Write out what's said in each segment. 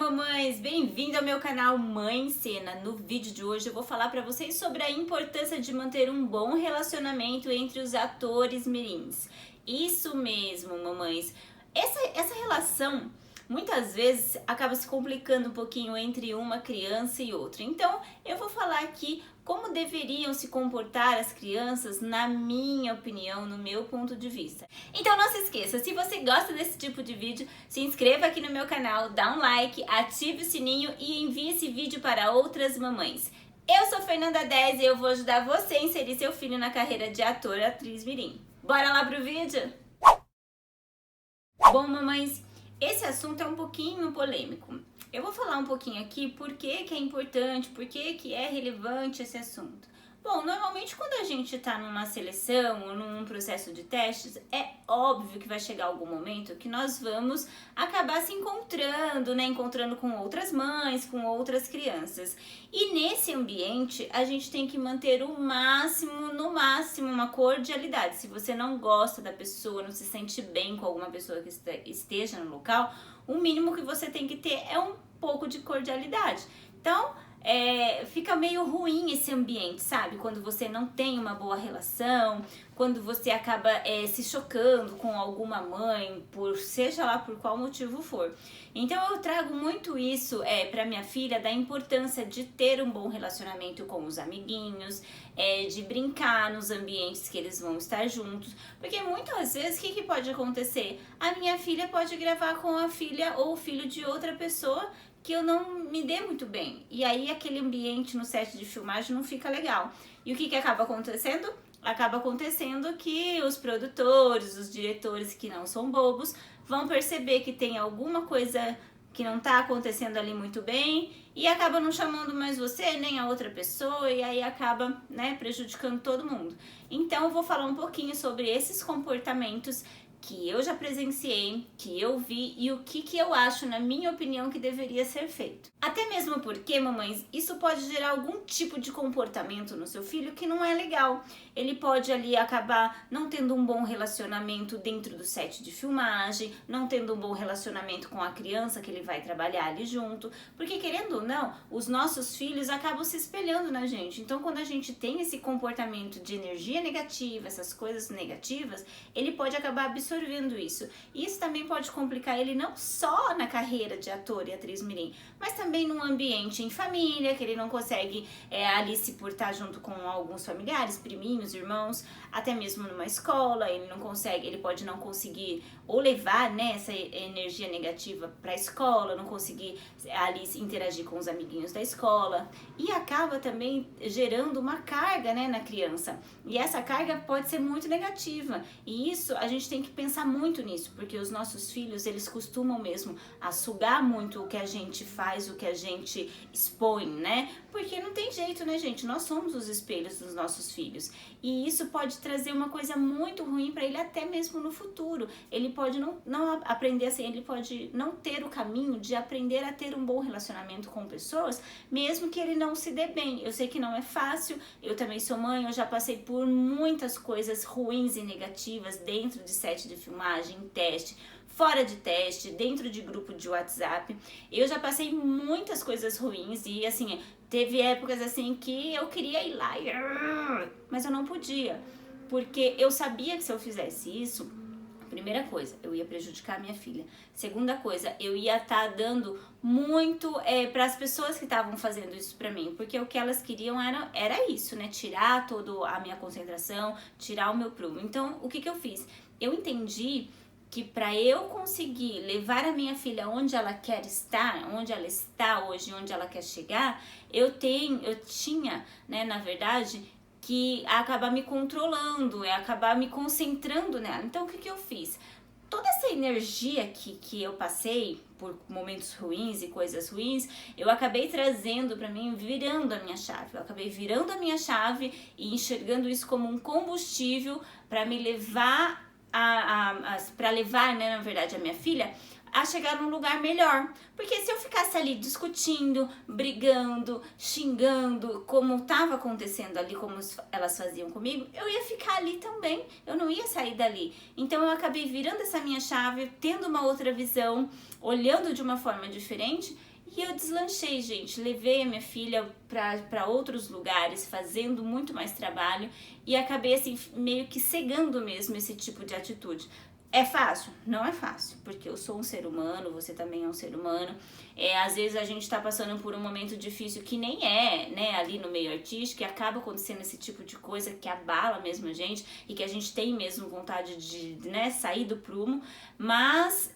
mamães! Bem-vindo ao meu canal Mãe em Cena. No vídeo de hoje eu vou falar para vocês sobre a importância de manter um bom relacionamento entre os atores mirins. Isso mesmo, mamães! Essa relação muitas vezes acaba se complicando um pouquinho entre uma criança e outra. Então eu vou falar aqui como deveriam se comportar as crianças, na minha opinião, no meu ponto de vista. Então não se esqueça, se você gosta desse tipo de vídeo, se inscreva aqui no meu canal, dá um like, ative o sininho e envie esse vídeo para outras mamães. Eu sou Fernanda 10 e eu vou ajudar você a inserir seu filho na carreira de ator, atriz mirim. Bora lá pro vídeo? Bom, mamães, esse assunto é um pouquinho polêmico. Eu vou falar um pouquinho aqui por que é importante, por que é relevante esse assunto. Bom, normalmente quando a gente está numa seleção ou num processo de testes, é óbvio que vai chegar algum momento que nós vamos acabar se encontrando, né? Encontrando com outras mães, com outras crianças. E nesse ambiente, a gente tem que manter o máximo, no máximo, uma cordialidade. Se você não gosta da pessoa, não se sente bem com alguma pessoa que esteja no local, o mínimo que você tem que ter é um pouco de cordialidade. Então, fica meio ruim esse ambiente, sabe? Quando você não tem uma boa relação, quando você acaba se chocando com alguma mãe, seja lá por qual motivo for. Então eu trago muito isso para minha filha, da importância de ter um bom relacionamento com os amiguinhos, de brincar nos ambientes que eles vão estar juntos, porque muitas vezes o que pode acontecer? A minha filha pode gravar com a filha ou o filho de outra pessoa que eu não me dê muito bem. E aí aquele ambiente no set de filmagem não fica legal. E o que acaba acontecendo? Acaba acontecendo que os produtores, os diretores que não são bobos, vão perceber que tem alguma coisa que não tá acontecendo ali muito bem e acaba não chamando mais você, nem a outra pessoa, e aí acaba, né, prejudicando todo mundo. Então eu vou falar um pouquinho sobre esses comportamentos que eu já presenciei, que eu vi e o que eu acho, na minha opinião, que deveria ser feito. Até mesmo porque, mamães, isso pode gerar algum tipo de comportamento no seu filho que não é legal. Ele pode ali acabar não tendo um bom relacionamento dentro do set de filmagem, não tendo um bom relacionamento com a criança que ele vai trabalhar ali junto, porque querendo ou não, os nossos filhos acabam se espelhando na gente. Então quando a gente tem esse comportamento de energia negativa, essas coisas negativas, ele pode acabar absorvendo isso. Isso também pode complicar ele não só na carreira de ator e atriz mirim, mas também num ambiente em família, que ele não consegue ali se portar junto com alguns familiares, priminhos, irmãos, até mesmo numa escola, ele pode não conseguir ou levar, né, essa energia negativa para a escola, não conseguir ali interagir com os amiguinhos da escola, e acaba também gerando uma carga, né, na criança, e essa carga pode ser muito negativa, e isso a gente tem que pensar muito nisso, porque os nossos filhos, eles costumam mesmo a sugar muito o que a gente faz, o que a gente expõe, né, porque não tem jeito, né, gente, nós somos os espelhos dos nossos filhos, e isso pode trazer uma coisa muito ruim para ele até mesmo no futuro. Ele pode não aprender assim, ele pode não ter o caminho de aprender a ter um bom relacionamento com pessoas, mesmo que ele não se dê bem. Eu sei que não é fácil, eu também sou mãe, eu já passei por muitas coisas ruins e negativas dentro de set de filmagem, teste, fora de teste, dentro de grupo de WhatsApp. Eu já passei muitas coisas ruins e assim, teve épocas assim que eu queria ir lá, mas eu não podia, porque eu sabia que se eu fizesse isso, primeira coisa, eu ia prejudicar a minha filha. Segunda coisa, eu ia estar dando muito para as pessoas que estavam fazendo isso para mim, porque o que elas queriam era isso, né? Tirar toda a minha concentração, tirar o meu prumo. Então, o que eu fiz? Eu entendi que para eu conseguir levar a minha filha onde ela quer estar, onde ela está hoje, onde ela quer chegar, eu tinha, né, na verdade, que acabar me controlando, acabar me concentrando nela. Então o que eu fiz? Toda essa energia que eu passei por momentos ruins e coisas ruins, eu acabei trazendo para mim, virando a minha chave. Eu acabei virando a minha chave e enxergando isso como um combustível para me levar para levar, né, na verdade, a minha filha a chegar num lugar melhor. Porque se eu ficasse ali discutindo, brigando, xingando, como estava acontecendo ali, como elas faziam comigo, eu ia ficar ali também, eu não ia sair dali. Então eu acabei virando essa minha chave, tendo uma outra visão, olhando de uma forma diferente E eu deslanchei, gente, levei a minha filha para outros lugares, fazendo muito mais trabalho e acabei assim meio que cegando mesmo esse tipo de atitude. É fácil? Não é fácil, porque eu sou um ser humano, você também é um ser humano. Às vezes a gente tá passando por um momento difícil que nem é, né, ali no meio artístico, e acaba acontecendo esse tipo de coisa que abala mesmo a gente e que a gente tem mesmo vontade de né, sair do prumo, mas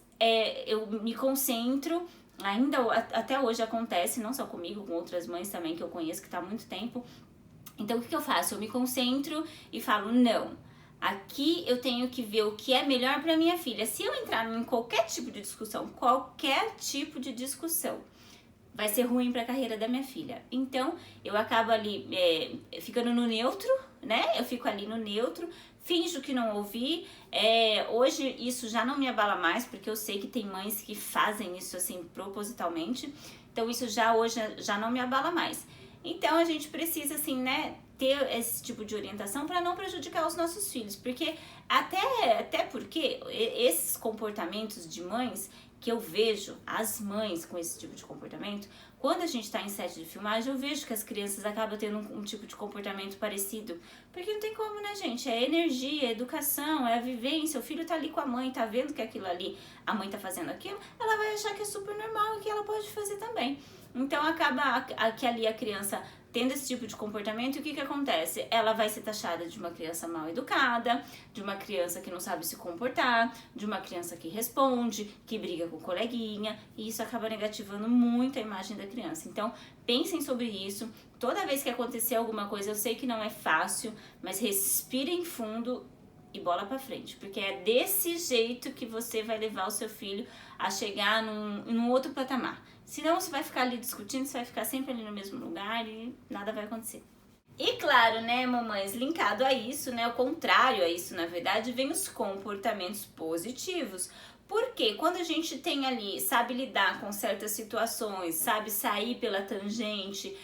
eu me concentro. Ainda até hoje acontece, não só comigo, com outras mães também que eu conheço que tá há muito tempo. Então o que eu faço? Eu me concentro e falo, não, aqui eu tenho que ver o que é melhor para minha filha. Se eu entrar em qualquer tipo de discussão, vai ser ruim para a carreira da minha filha. Então eu acabo ali ficando no neutro, né? Eu fico ali no neutro, finjo que não ouvi. Hoje isso já não me abala mais, porque eu sei que tem mães que fazem isso assim propositalmente. Então isso hoje já não me abala mais. Então a gente precisa assim, né, ter esse tipo de orientação para não prejudicar os nossos filhos, porque até porque esses comportamentos de mães que eu vejo, as mães com esse tipo de comportamento, quando a gente está em set de filmagem, eu vejo que as crianças acabam tendo um tipo de comportamento parecido. Porque não tem como, né, gente? É energia, é educação, é a vivência. O filho tá ali com a mãe, tá vendo que aquilo ali, a mãe tá fazendo aquilo, ela vai achar que é super normal e que ela pode fazer também. Então acaba que ali a criança tendo esse tipo de comportamento, e o que acontece? Ela vai ser taxada de uma criança mal educada, de uma criança que não sabe se comportar, de uma criança que responde, que briga com o coleguinha, e isso acaba negativando muito a imagem da criança. Então, pensem sobre isso. Toda vez que acontecer alguma coisa, eu sei que não é fácil, mas respirem fundo e bola pra frente, porque é desse jeito que você vai levar o seu filho a chegar num outro patamar. Senão você vai ficar ali discutindo, você vai ficar sempre ali no mesmo lugar e nada vai acontecer. E claro, né, mamães, linkado a isso, né, ao contrário a isso, na verdade, vem os comportamentos positivos. Porque quando a gente tem ali, sabe lidar com certas situações, sabe sair pela tangente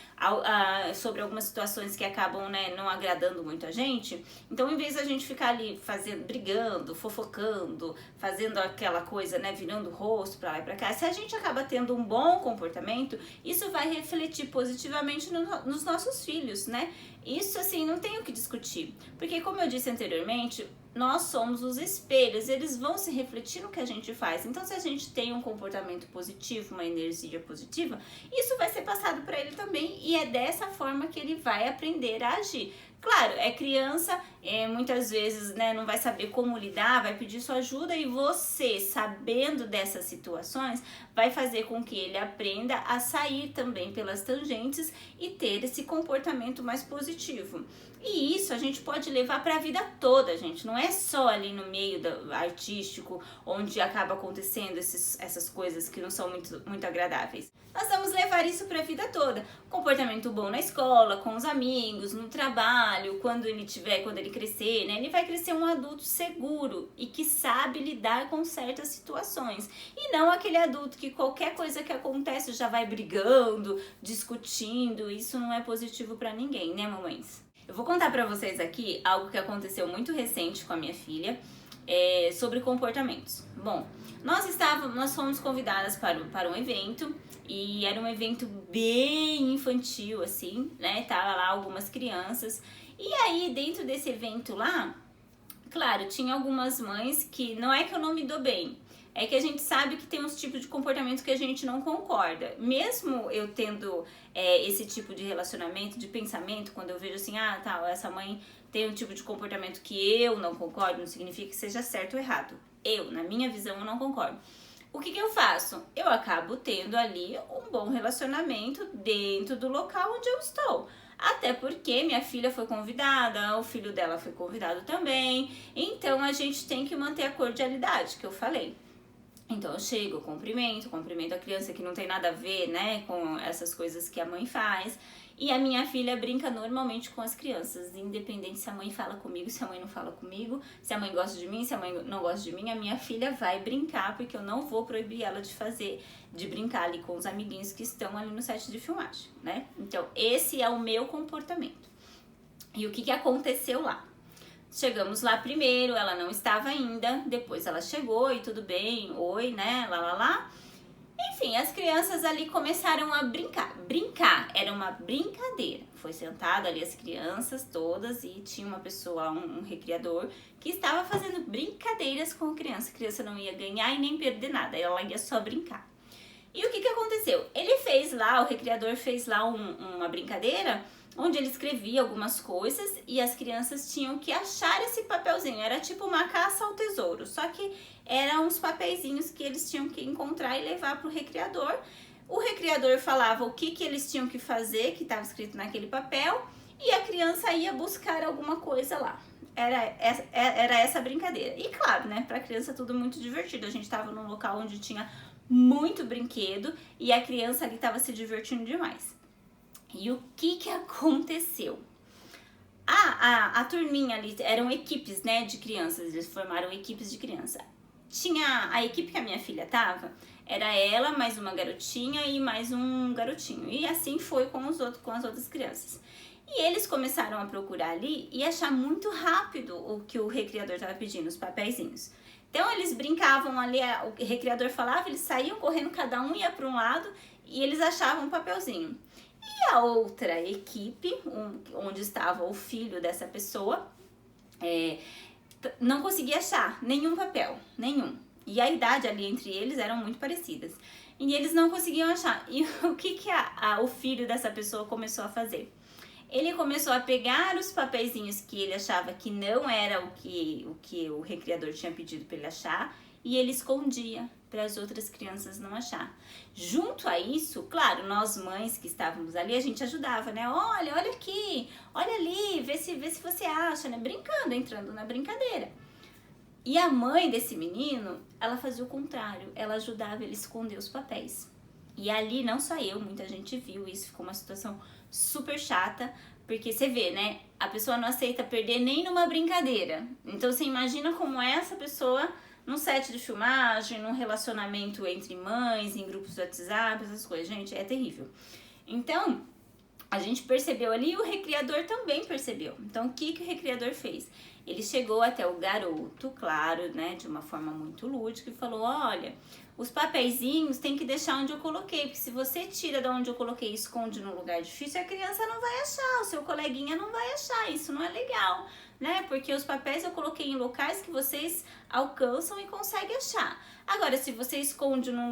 sobre algumas situações que acabam, né, não agradando muito a gente, então em vez da gente ficar ali brigando, fofocando, fazendo aquela coisa, né, virando o rosto pra lá e pra cá, se a gente acaba tendo um bom comportamento, isso vai refletir positivamente nos nossos filhos, né? Isso, assim, não tem o que discutir. Porque, como eu disse anteriormente, nós somos os espelhos, eles vão se refletir no que a gente faz. Então, se a gente tem um comportamento positivo, uma energia positiva, isso vai ser passado para ele também e é dessa forma que ele vai aprender a agir. Claro, é criança, muitas vezes, né, não vai saber como lidar, vai pedir sua ajuda e você, sabendo dessas situações, vai fazer com que ele aprenda a sair também pelas tangentes e ter esse comportamento mais positivo. E isso a gente pode levar para a vida toda, gente. Não é só ali no meio artístico, onde acaba acontecendo essas coisas que não são muito agradáveis. Nós vamos levar isso para a vida toda. Comportamento bom na escola, com os amigos, no trabalho, quando ele crescer, né? Ele vai crescer um adulto seguro e que sabe lidar com certas situações. E não aquele adulto que qualquer coisa que acontece já vai brigando, discutindo. Isso não é positivo para ninguém, né, mamães? Eu vou contar pra vocês aqui algo que aconteceu muito recente com a minha filha, sobre comportamentos. Bom, nós fomos convidadas para um evento, e era um evento bem infantil, assim, né? Tava lá algumas crianças, e aí dentro desse evento lá, claro, tinha algumas mães que não é que eu não me dou bem, é que a gente sabe que tem uns tipos de comportamento que a gente não concorda. Mesmo eu tendo esse tipo de relacionamento, de pensamento, quando eu vejo assim, essa mãe tem um tipo de comportamento que eu não concordo, não significa que seja certo ou errado. Na minha visão, eu não concordo. O que eu faço? Eu acabo tendo ali um bom relacionamento dentro do local onde eu estou. Até porque minha filha foi convidada, o filho dela foi convidado também. Então a gente tem que manter a cordialidade, que eu falei. Então eu chego, cumprimento a criança, que não tem nada a ver, né, com essas coisas que a mãe faz. E a minha filha brinca normalmente com as crianças, independente se a mãe fala comigo, se a mãe não fala comigo, se a mãe gosta de mim, se a mãe não gosta de mim, a minha filha vai brincar, porque eu não vou proibir ela de brincar ali com os amiguinhos que estão ali no set de filmagem, né? Então esse é o meu comportamento. E o que aconteceu lá? Chegamos lá primeiro, ela não estava ainda, depois ela chegou e tudo bem, oi, né, lá. Enfim, as crianças ali começaram a brincar. Brincar era uma brincadeira. Foi sentado ali as crianças todas e tinha uma pessoa, um recreador, que estava fazendo brincadeiras com a criança. A criança não ia ganhar e nem perder nada, ela ia só brincar. E o que aconteceu? Ele fez lá, o recreador fez lá uma brincadeira onde ele escrevia algumas coisas e as crianças tinham que achar esse papelzinho. Era tipo uma caça ao tesouro, só que eram uns papeizinhos que eles tinham que encontrar e levar para o recreador. O recreador falava o que eles tinham que fazer, que estava escrito naquele papel, e a criança ia buscar alguma coisa lá. Era essa a brincadeira. E claro, né, para a criança tudo muito divertido. A gente estava num local onde tinha muito brinquedo e a criança ali estava se divertindo demais. E o que aconteceu? A turminha ali, eram equipes, né, de crianças, eles formaram equipes de criança. Tinha a equipe que a minha filha tava, era ela, mais uma garotinha e mais um garotinho. E assim foi com as outras crianças. E eles começaram a procurar ali e achar muito rápido o que o recreador estava pedindo, os papeizinhos. Então eles brincavam ali, o recreador falava, eles saíam correndo, cada um ia para um lado e eles achavam um papelzinho. E a outra equipe, onde estava o filho dessa pessoa, não conseguia achar nenhum papel, nenhum. E a idade ali entre eles eram muito parecidas. E eles não conseguiam achar. E o que o filho dessa pessoa começou a fazer? Ele começou a pegar os papeizinhos que ele achava que não era o que o recreador tinha pedido para ele achar e ele escondia para as outras crianças não achar. Junto a isso, claro, nós mães que estávamos ali, a gente ajudava, né? Olha aqui, olha ali, vê se você acha, né? Brincando, entrando na brincadeira. E a mãe desse menino, ela fazia o contrário, ela ajudava ele a esconder os papéis. E ali, não só eu, muita gente viu isso, ficou uma situação super chata, porque você vê, né? A pessoa não aceita perder nem numa brincadeira. Então você imagina como é essa pessoa num set de filmagem, num relacionamento entre mães, em grupos de WhatsApp, essas coisas. Gente, é terrível. Então, a gente percebeu ali e o recreador também percebeu. Então, o que o recreador fez? Ele chegou até o garoto, claro, né, de uma forma muito lúdica, e falou, olha, os papeizinhos tem que deixar onde eu coloquei, porque se você tira de onde eu coloquei e esconde num lugar difícil, a criança não vai achar, o seu coleguinha não vai achar, isso não é legal, né? Porque os papéis eu coloquei em locais que vocês alcançam e conseguem achar. Agora, se você esconde num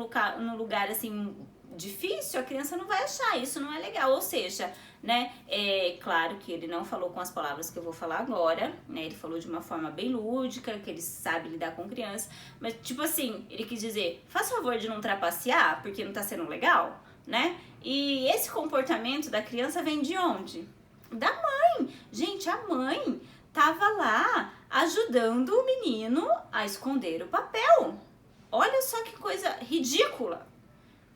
lugar assim difícil, a criança não vai achar, isso não é legal. Ou seja, né, é claro que ele não falou com as palavras que eu vou falar agora, né, ele falou de uma forma bem lúdica, que ele sabe lidar com criança, mas tipo assim, ele quis dizer, faz favor de não trapacear, porque não tá sendo legal, né, e esse comportamento da criança vem de onde? Da mãe. Gente, a mãe tava lá ajudando o menino a esconder o papel. Olha só que coisa ridícula.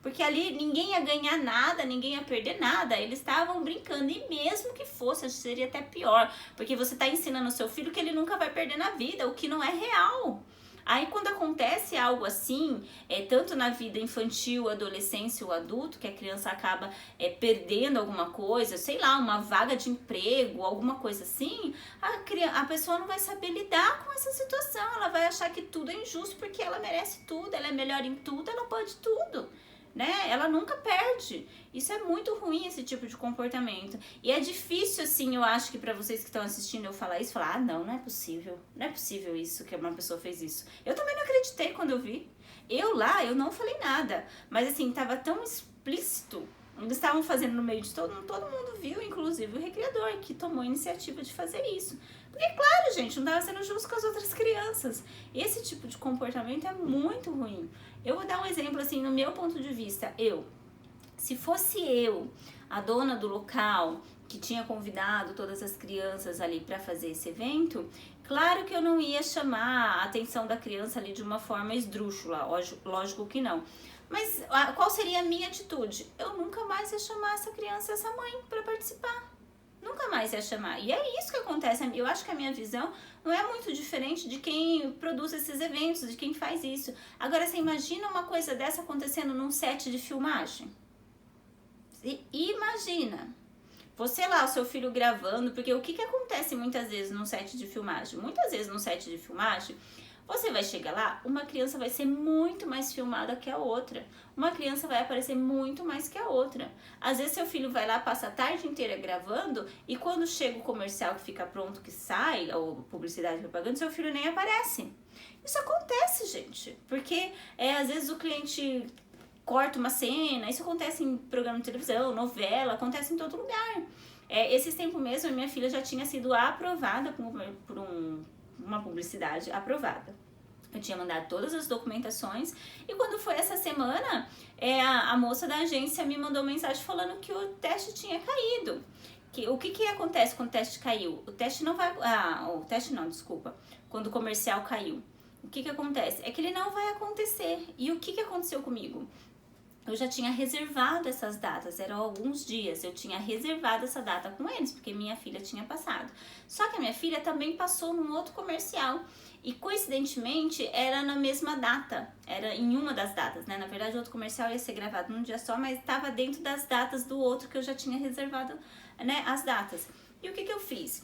Porque ali ninguém ia ganhar nada, ninguém ia perder nada. Eles estavam brincando. E mesmo que fosse, acho que seria até pior. Porque você está ensinando o seu filho que ele nunca vai perder na vida, o que não é real. Aí quando acontece algo assim, tanto na vida infantil, adolescência ou adulto, que a criança acaba perdendo alguma coisa, sei lá, uma vaga de emprego, alguma coisa assim, a pessoa não vai saber lidar com essa situação. Ela vai achar que tudo é injusto porque ela merece tudo, ela é melhor em tudo, ela pode tudo. Né? Ela nunca perde. Isso é muito ruim, esse tipo de comportamento. E é difícil, assim, eu acho que pra vocês que estão assistindo eu falar isso, falar, não é possível. Não é possível isso, que uma pessoa fez isso. Eu também não acreditei quando eu vi. Eu não falei nada. Mas assim, tava tão explícito. Eles estavam fazendo no meio de todo mundo viu, inclusive o recreador, que tomou a iniciativa de fazer isso. Porque, claro, gente, não estava sendo justo com as outras crianças. Esse tipo de comportamento é muito ruim. Eu vou dar um exemplo, assim, no meu ponto de vista. Se fosse eu, a dona do local, que tinha convidado todas as crianças ali para fazer esse evento, claro que eu não ia chamar a atenção da criança ali de uma forma esdrúxula, lógico que não. Mas qual seria a minha atitude? Eu nunca mais ia chamar essa criança, essa mãe, para participar. Nunca mais ia chamar. E é isso que acontece. Eu acho que a minha visão não é muito diferente de quem produz esses eventos, de quem faz isso. Agora, você imagina uma coisa dessa acontecendo num set de filmagem? Imagina. Você lá, o seu filho gravando, porque o que acontece muitas vezes num set de filmagem? Muitas vezes num set de filmagem, Você vai chegar lá, uma criança vai ser muito mais filmada que a outra. Uma criança vai aparecer muito mais que a outra. Às vezes seu filho vai lá, passa a tarde inteira gravando e quando chega o comercial que fica pronto, que sai, ou publicidade, propaganda, seu filho nem aparece. Isso acontece, gente, porque às vezes o cliente corta uma cena, isso acontece em programa de televisão, novela, acontece em todo lugar. Esses tempos mesmo, a minha filha já tinha sido aprovada por uma publicidade aprovada. Eu tinha mandado todas as documentações e quando foi essa semana, a moça da agência me mandou mensagem falando que o teste tinha caído. O que acontece quando o teste caiu? O teste não vai... o teste não, desculpa. Quando o comercial caiu. O que acontece? É que ele não vai acontecer. E o que aconteceu comigo? Eu já tinha reservado essas datas, eram alguns dias, eu tinha reservado essa data com eles, porque minha filha tinha passado. Só que a minha filha também passou num outro comercial e coincidentemente era na mesma data, era em uma das datas, né? Na verdade o outro comercial ia ser gravado num dia só, mas estava dentro das datas do outro que eu já tinha reservado, né, as datas. E o que eu fiz?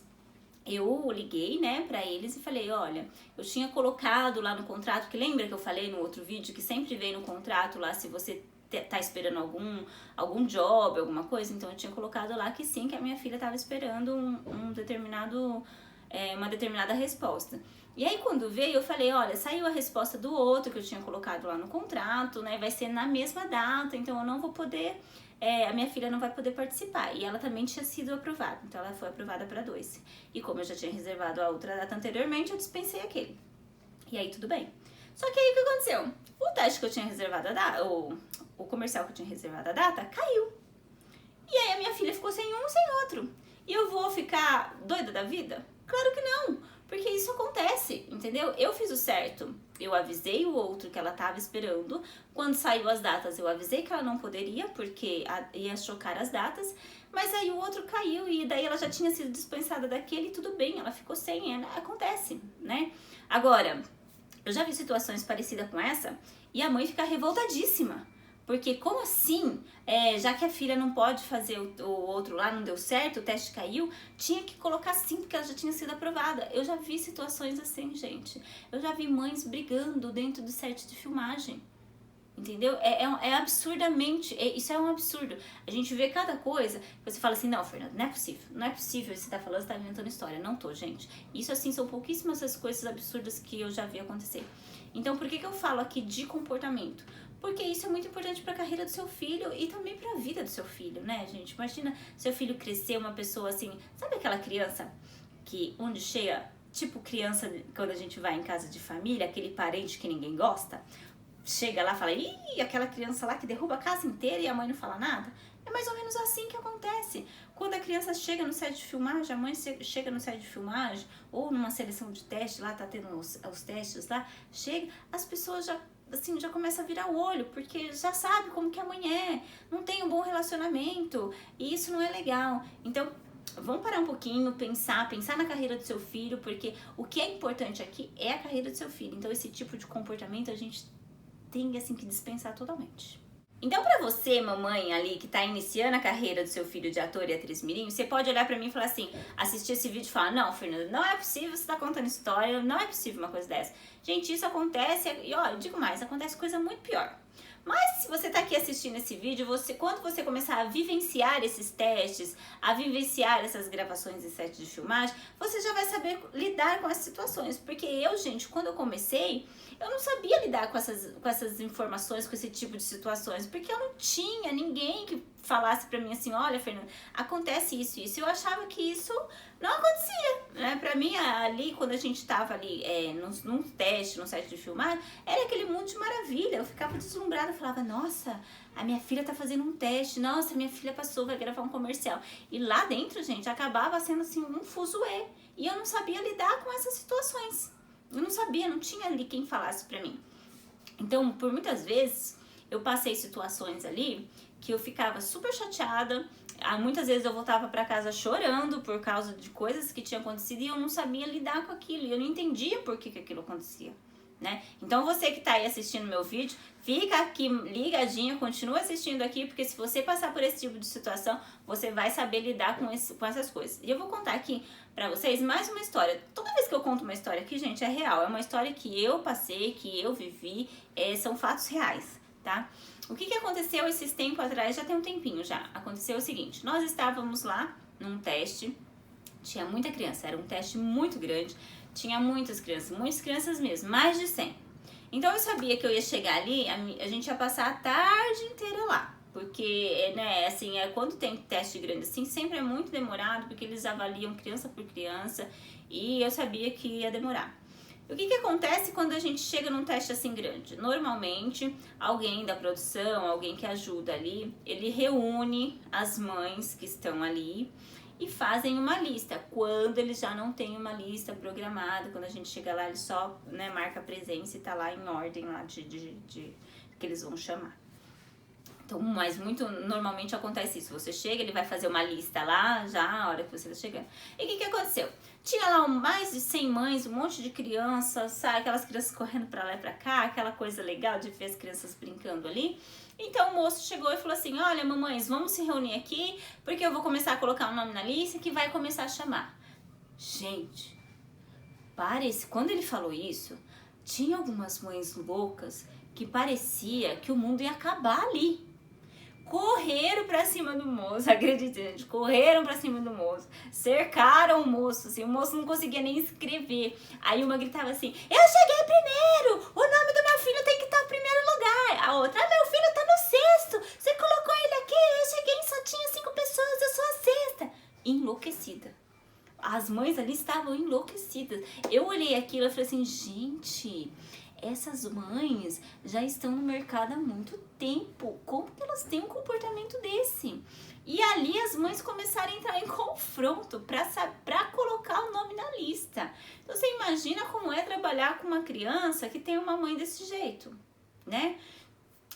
Eu liguei, né, pra eles e falei, olha, eu tinha colocado lá no contrato, que lembra que eu falei no outro vídeo, que sempre vem no contrato lá se você tá esperando algum job, alguma coisa, então eu tinha colocado lá que sim, que a minha filha tava esperando uma determinada resposta. E aí quando veio, eu falei, olha, saiu a resposta do outro que eu tinha colocado lá no contrato, né, vai ser na mesma data, então eu não vou poder, a minha filha não vai poder participar. E ela também tinha sido aprovada, então ela foi aprovada para 2. E como eu já tinha reservado a outra data anteriormente, eu dispensei aquele. E aí tudo bem. Só que aí o que aconteceu? O teste que eu tinha reservado a data, o comercial que eu tinha reservado a data, caiu. E aí a minha filha ficou sem um, sem outro. E eu vou ficar doida da vida? Claro que não, porque isso acontece, entendeu? Eu fiz o certo, eu avisei o outro que ela estava esperando. Quando saiu as datas, eu avisei que ela não poderia, porque ia chocar as datas. Mas aí o outro caiu e daí ela já tinha sido dispensada daquele e tudo bem, ela ficou sem, acontece, né? Agora, eu já vi situações parecidas com essa e a mãe fica revoltadíssima. Porque como assim, já que a filha não pode fazer o outro lá, não deu certo, o teste caiu, tinha que colocar sim, porque ela já tinha sido aprovada. Eu já vi situações assim, gente. Eu já vi mães brigando dentro do set de filmagem. Entendeu? É absurdamente, isso é um absurdo. A gente vê cada coisa, você fala assim, não, Fernanda, não é possível você tá falando, você tá inventando história. Não tô, gente. Isso assim, são pouquíssimas as coisas absurdas que eu já vi acontecer. Então, por que eu falo aqui de comportamento? Porque isso é muito importante para a carreira do seu filho e também para a vida do seu filho, né, gente? Imagina seu filho crescer uma pessoa assim, sabe aquela criança que onde chega, tipo criança quando a gente vai em casa de família, aquele parente que ninguém gosta, chega lá e fala, ih, aquela criança lá que derruba a casa inteira e a mãe não fala nada? É mais ou menos assim que acontece. Quando a criança chega no set de filmagem, a mãe chega no set de filmagem, ou numa seleção de teste, lá tá tendo os testes lá, chega, as pessoas já começa a virar o olho, porque já sabe como que a mãe não tem um bom relacionamento, e isso não é legal. Então, vamos parar um pouquinho, pensar na carreira do seu filho, porque o que é importante aqui é a carreira do seu filho. Então, esse tipo de comportamento a gente tem assim que dispensar totalmente. Então, pra você, mamãe ali, que tá iniciando a carreira do seu filho de ator e atriz mirim, você pode olhar pra mim e falar assim, assistir esse vídeo e falar, não, Fernanda, não é possível você tá contando história, não é possível uma coisa dessa. Gente, isso acontece, e ó, eu digo mais, acontece coisa muito pior. Mas se você tá aqui assistindo esse vídeo, quando você começar a vivenciar esses testes, a vivenciar essas gravações em set de filmagem, você já vai saber lidar com essas situações. Porque eu, gente, quando eu comecei, eu não sabia lidar com essas informações, com esse tipo de situações, porque eu não tinha ninguém que falasse pra mim assim, olha, Fernanda, acontece isso e isso. Eu achava que isso não acontecia, né? Pra mim, ali, quando a gente tava ali num teste, num set de filmagem, era aquele mundo de maravilha. Eu ficava deslumbrada, falava, nossa, a minha filha tá fazendo um teste, nossa, minha filha passou, vai gravar um comercial. E lá dentro, gente, acabava sendo assim um fuzuê. E eu não sabia lidar com essas situações. Eu não sabia, não tinha ali quem falasse pra mim. Então, por muitas vezes, eu passei situações ali que eu ficava super chateada. Muitas vezes eu voltava pra casa chorando por causa de coisas que tinham acontecido e eu não sabia lidar com aquilo. E eu não entendia por que aquilo acontecia, né? Então você que tá aí assistindo meu vídeo, fica aqui ligadinho, continua assistindo aqui, porque se você passar por esse tipo de situação, você vai saber lidar com essas coisas. E eu vou contar aqui pra vocês mais uma história. Toda vez que eu conto uma história aqui, gente, é real. É uma história que eu passei, que eu vivi, são fatos reais, tá? O que aconteceu esses tempos atrás, já tem um tempinho já. Aconteceu o seguinte, nós estávamos lá num teste, tinha muita criança, era um teste muito grande, tinha muitas crianças mesmo, mais de 100. Então eu sabia que eu ia chegar ali, a gente ia passar a tarde inteira lá, porque, né, assim, quando tem teste grande assim, sempre é muito demorado, porque eles avaliam criança por criança, e eu sabia que ia demorar. O que acontece quando a gente chega num teste assim grande? Normalmente, alguém da produção, alguém que ajuda ali, ele reúne as mães que estão ali e fazem uma lista. Quando eles já não têm uma lista programada, quando a gente chega lá, ele só, né, marca a presença e tá lá em ordem lá de que eles vão chamar. Então, mas muito normalmente acontece isso. Você chega, ele vai fazer uma lista lá, já a hora que você tá chegando. E o que aconteceu? Tinha lá mais de 100 mães, um monte de crianças, sabe? Aquelas crianças correndo pra lá e pra cá, aquela coisa legal de ver as crianças brincando ali. Então o moço chegou e falou assim, olha mamães, vamos se reunir aqui, porque eu vou começar a colocar um nome na lista que vai começar a chamar. Gente, parece, quando ele falou isso, tinha algumas mães loucas que parecia que o mundo ia acabar ali. Correram pra cima do moço, acredite, gente, correram pra cima do moço, cercaram o moço, assim, o moço não conseguia nem escrever. Aí uma gritava assim, eu cheguei primeiro, o nome do meu filho tem que estar em primeiro lugar. A outra, meu filho tá no sexto, você colocou ele aqui, eu cheguei e só tinha 5 pessoas, eu sou a sexta. Enlouquecida. As mães ali estavam enlouquecidas. Eu olhei aquilo e falei assim, gente, essas mães já estão no mercado há muito tempo. Como que elas têm um comportamento desse? E ali as mães começaram a entrar em confronto para colocar o nome na lista. Então você imagina como é trabalhar com uma criança que tem uma mãe desse jeito, né?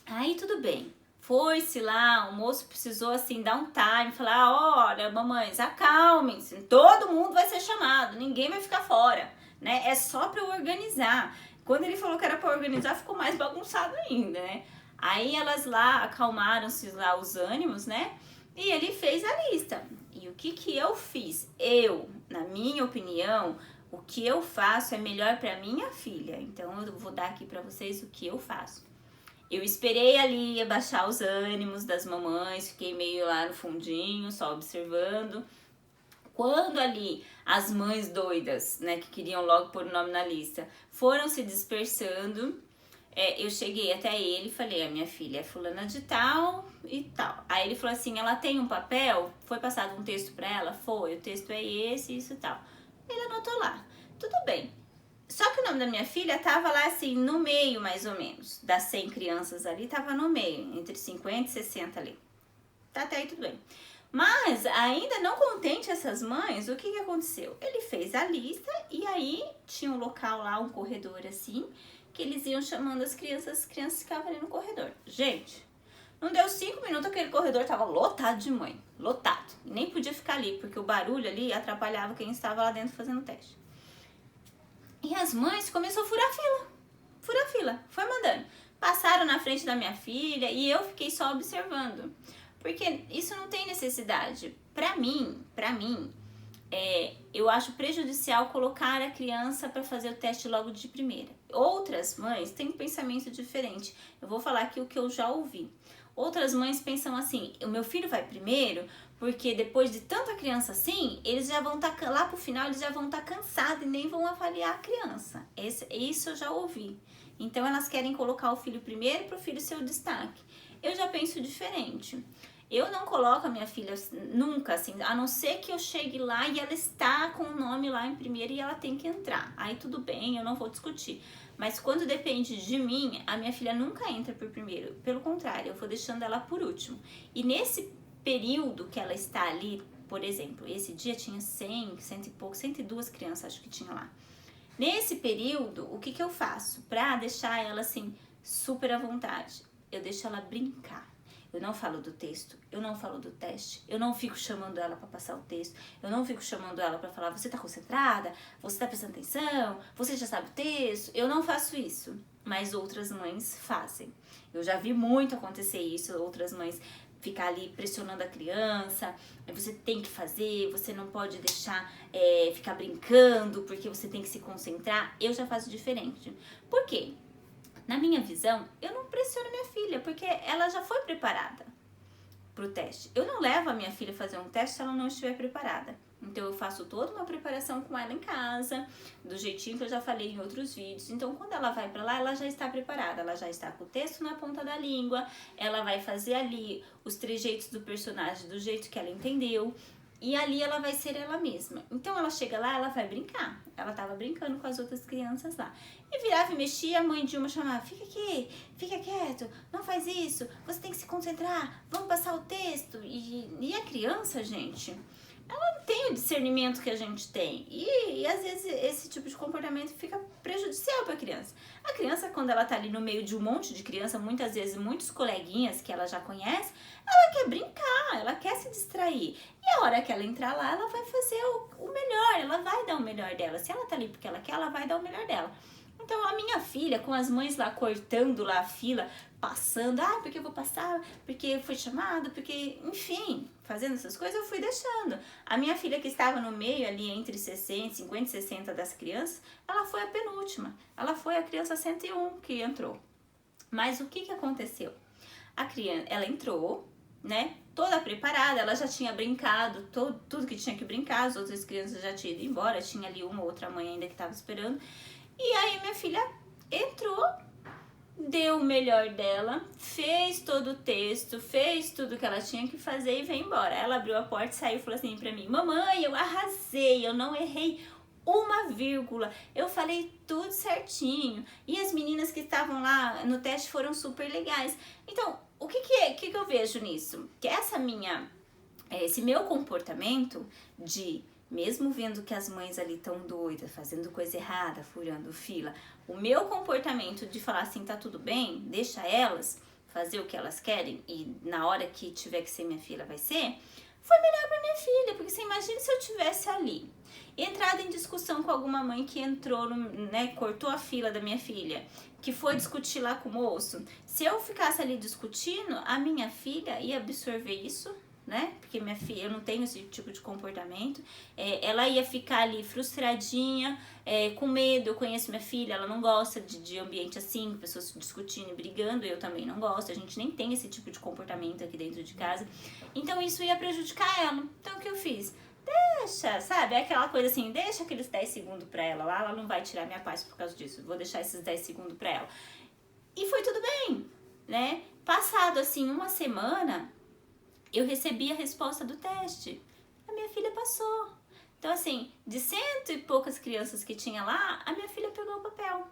Aí tudo bem. Foi-se lá, o moço precisou assim dar um time, falar, olha, mamães, acalmem-se, todo mundo vai ser chamado, ninguém vai ficar fora, né? É só para eu organizar. Quando ele falou que era para organizar, ficou mais bagunçado ainda, né? Aí elas lá acalmaram-se lá os ânimos, né? E ele fez a lista. E o que eu fiz? Eu, na minha opinião, o que eu faço é melhor para minha filha. Então eu vou dar aqui para vocês o que eu faço. Eu esperei ali abaixar os ânimos das mamães, fiquei meio lá no fundinho, só observando. Quando ali as mães doidas, né, que queriam logo pôr o nome na lista, foram se dispersando, eu cheguei até ele e falei, a minha filha é fulana de tal e tal. Aí ele falou assim, ela tem um papel? Foi passado um texto pra ela? Foi, o texto é esse, isso e tal. Ele anotou lá, tudo bem. Só que o nome da minha filha tava lá assim, no meio mais ou menos, das 100 crianças ali, tava no meio, entre 50 e 60 ali. Tá até aí tudo bem. Mas, ainda não contente essas mães, o que aconteceu? Ele fez a lista e aí tinha um local lá, um corredor assim, que eles iam chamando as crianças ficavam ali no corredor. Gente, não deu 5 minutos, aquele corredor tava lotado de mãe, lotado. E nem podia ficar ali, porque o barulho ali atrapalhava quem estava lá dentro fazendo o teste. E as mães começaram a furar fila, foi mandando. Passaram na frente da minha filha e eu fiquei só observando. Porque isso não tem necessidade. Pra mim, eu acho prejudicial colocar a criança para fazer o teste logo de primeira. Outras mães têm um pensamento diferente. Eu vou falar aqui o que eu já ouvi. Outras mães pensam assim, o meu filho vai primeiro porque depois de tanta criança assim, eles já vão estar, lá pro final, eles já vão estar cansados e nem vão avaliar a criança. Isso eu já ouvi. Então elas querem colocar o filho primeiro para o filho ser o destaque. Eu já penso diferente. Eu não coloco a minha filha nunca assim, a não ser que eu chegue lá e ela está com o nome lá em primeiro e ela tem que entrar. Aí tudo bem, eu não vou discutir. Mas quando depende de mim, a minha filha nunca entra por primeiro. Pelo contrário, eu vou deixando ela por último. E nesse período que ela está ali, por exemplo, esse dia tinha 100 e pouco, 102 crianças acho que tinha lá. Nesse período, o que eu faço? Pra deixar ela assim, super à vontade, eu deixo ela brincar. Eu não falo do texto, eu não falo do teste, eu não fico chamando ela para passar o texto, eu não fico chamando ela para falar, você tá concentrada? Você tá prestando atenção? Você já sabe o texto? Eu não faço isso, mas outras mães fazem. Eu já vi muito acontecer isso, outras mães ficar ali pressionando a criança, você tem que fazer, você não pode deixar ficar brincando, porque você tem que se concentrar. Eu já faço diferente. Por quê? Na minha visão, eu não pressiono minha filha, porque ela já foi preparada pro teste. Eu não levo a minha filha a fazer um teste se ela não estiver preparada. Então eu faço toda uma preparação com ela em casa, do jeitinho que eu já falei em outros vídeos. Então quando ela vai pra lá, ela já está preparada, ela já está com o texto na ponta da língua, ela vai fazer ali os trejeitos do personagem do jeito que ela entendeu. E ali ela vai ser ela mesma. Então ela chega lá, ela vai brincar. Ela tava brincando com as outras crianças lá. E virava e mexia, a mãe de uma chamava, fica aqui, fica quieto, não faz isso, você tem que se concentrar, vamos passar o texto. E a criança, gente, ela não tem o discernimento que a gente tem. E às vezes esse tipo de comportamento fica prejudicial para a criança. A criança, quando ela tá ali no meio de um monte de criança, muitas vezes muitos coleguinhas que ela já conhece, ela quer brincar, ela quer se distrair. E a hora que ela entrar lá, ela vai fazer o melhor, ela vai dar o melhor dela. Se ela tá ali porque ela quer, ela vai dar o melhor dela. Então a minha filha, com as mães lá cortando lá a fila, passando, porque eu vou passar, porque foi chamado, porque, enfim, fazendo essas coisas, eu fui deixando. A minha filha que estava no meio ali entre 50 e 60 das crianças, ela foi a penúltima. Ela foi a criança 101 que entrou. Mas o que aconteceu? A criança, ela entrou, né, toda preparada, ela já tinha brincado, tudo que tinha que brincar, as outras crianças já tinham ido embora, tinha ali uma outra mãe ainda que estava esperando. E aí minha filha entrou, deu o melhor dela, fez todo o texto, fez tudo que ela tinha que fazer e veio embora. Ela abriu a porta e saiu e falou assim pra mim, mamãe, eu arrasei, eu não errei uma vírgula, eu falei tudo certinho. E as meninas que estavam lá no teste foram super legais. Então, o que eu vejo nisso? Que esse meu comportamento de, mesmo vendo que as mães ali estão doidas, fazendo coisa errada, furando fila, o meu comportamento de falar assim, tá tudo bem, deixa elas fazer o que elas querem e na hora que tiver que ser minha filha vai ser, foi melhor pra minha filha, porque você imagina se eu tivesse ali, entrado em discussão com alguma mãe que entrou, cortou a fila da minha filha, que foi discutir lá com o moço. Se eu ficasse ali discutindo, a minha filha ia absorver isso, né? Porque minha filha, eu não tenho esse tipo de comportamento. Ela ia ficar ali frustradinha, com medo. Eu conheço minha filha, ela não gosta de ambiente assim, pessoas discutindo e brigando. Eu também não gosto. A gente nem tem esse tipo de comportamento aqui dentro de casa. Então isso ia prejudicar ela. Então o que eu fiz? Deixa, sabe? É aquela coisa assim, deixa aqueles 10 segundos pra ela lá, ela não vai tirar minha paz por causa disso. Vou deixar esses 10 segundos pra ela. E foi tudo bem, né? Passado assim uma semana, eu recebi a resposta do teste. A minha filha passou. Então assim, de 100 e poucas crianças que tinha lá, a minha filha pegou o papel.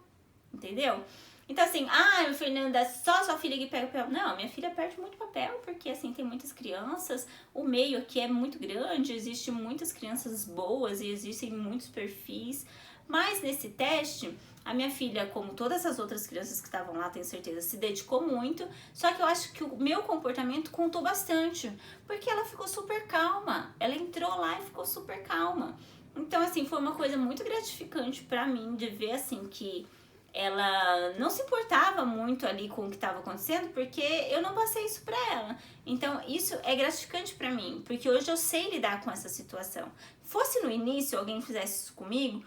Entendeu? Então assim, Fernanda, só sua filha que pega o papel. Não, minha filha perde muito papel, porque assim, tem muitas crianças, o meio aqui é muito grande, existem muitas crianças boas e existem muitos perfis. Mas nesse teste, a minha filha, como todas as outras crianças que estavam lá, tenho certeza, se dedicou muito. Só que eu acho que o meu comportamento contou bastante, porque ela ficou super calma. Ela entrou lá e ficou super calma. Então assim, foi uma coisa muito gratificante pra mim de ver assim que ela não se importava muito ali com o que estava acontecendo, porque eu não passei isso pra ela. Então isso é gratificante pra mim, porque hoje eu sei lidar com essa situação. Fosse no início alguém fizesse isso comigo,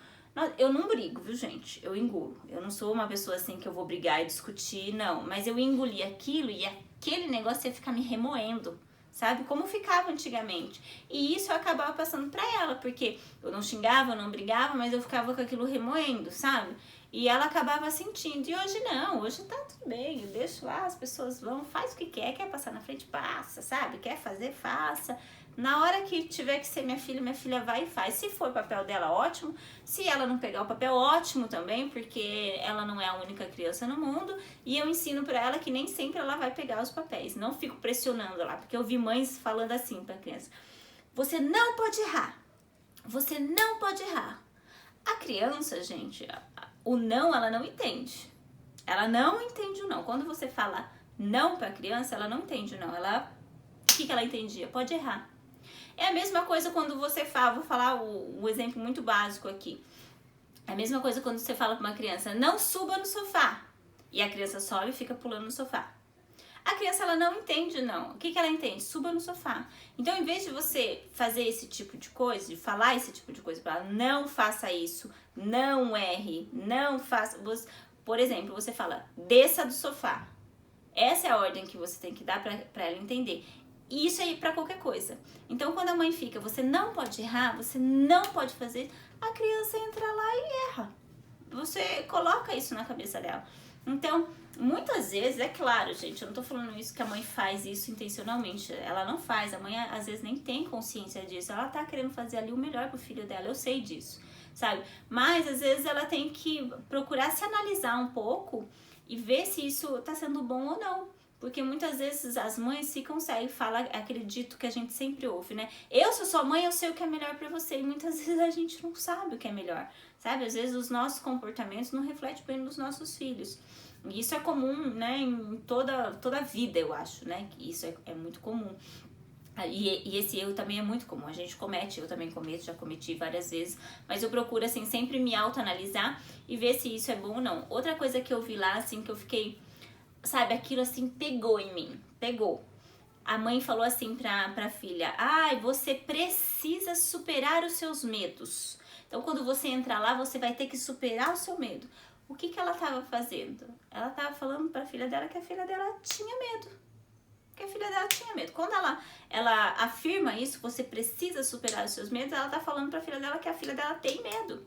eu não brigo, viu, gente? Eu engulo. Eu não sou uma pessoa assim que eu vou brigar e discutir, não. Mas eu engoli aquilo e aquele negócio ia ficar me remoendo, sabe? Como ficava antigamente. E isso eu acabava passando pra ela, porque eu não xingava, eu não brigava, mas eu ficava com aquilo remoendo, sabe? E ela acabava sentindo. E hoje não, hoje tá tudo bem, eu deixo lá, as pessoas vão, faz o que quer passar na frente, passa, sabe? Quer fazer, faça. Na hora que tiver que ser minha filha vai e faz. Se for o papel dela, ótimo. Se ela não pegar o papel, ótimo também, porque ela não é a única criança no mundo. E eu ensino pra ela que nem sempre ela vai pegar os papéis. Não fico pressionando lá, porque eu vi mães falando assim pra criança: você não pode errar. Você não pode errar. A criança, gente, o não, ela não entende. Ela não entende o não. Quando você fala não pra criança, ela não entende não. O que ela entendia? Pode errar. É a mesma coisa quando você fala, vou falar o exemplo muito básico aqui. É a mesma coisa quando você fala pra uma criança, não suba no sofá. E a criança sobe e fica pulando no sofá. A criança, ela não entende, não. O que ela entende? Suba no sofá. Então, em vez de você fazer esse tipo de coisa, de falar esse tipo de coisa pra ela, não faça isso, não erre, não faça... Por exemplo, você fala, desça do sofá. Essa é a ordem que você tem que dar pra ela entender. E isso aí pra qualquer coisa. Então, quando a mãe fica, você não pode errar, você não pode fazer, a criança entra lá e erra. Você coloca isso na cabeça dela. Então, muitas vezes, é claro, gente, eu não tô falando isso que a mãe faz isso intencionalmente. Ela não faz, a mãe às vezes nem tem consciência disso. Ela tá querendo fazer ali o melhor pro filho dela, eu sei disso, sabe? Mas, às vezes, ela tem que procurar se analisar um pouco e ver se isso tá sendo bom ou não. Porque muitas vezes as mães ficam e falam aquele dito que a gente sempre ouve, né? Eu sou sua mãe, eu sei o que é melhor pra você. E muitas vezes a gente não sabe o que é melhor, sabe? Às vezes os nossos comportamentos não refletem bem nos nossos filhos. E isso é comum, né? Em toda a vida, eu acho, né? Que isso é muito comum. E esse erro também é muito comum, a gente comete, eu também cometo, já cometi várias vezes, mas eu procuro, assim, sempre me autoanalisar e ver se isso é bom ou não. Outra coisa que eu vi lá, assim, que eu fiquei, sabe, aquilo assim pegou em mim, pegou. A mãe falou assim pra filha, você precisa superar os seus medos. Então, quando você entrar lá, você vai ter que superar o seu medo. O que ela tava fazendo? Ela tava falando pra filha dela que a filha dela tinha medo. Que a filha dela tinha medo. Quando ela afirma isso, você precisa superar os seus medos, ela tá falando pra filha dela que a filha dela tem medo.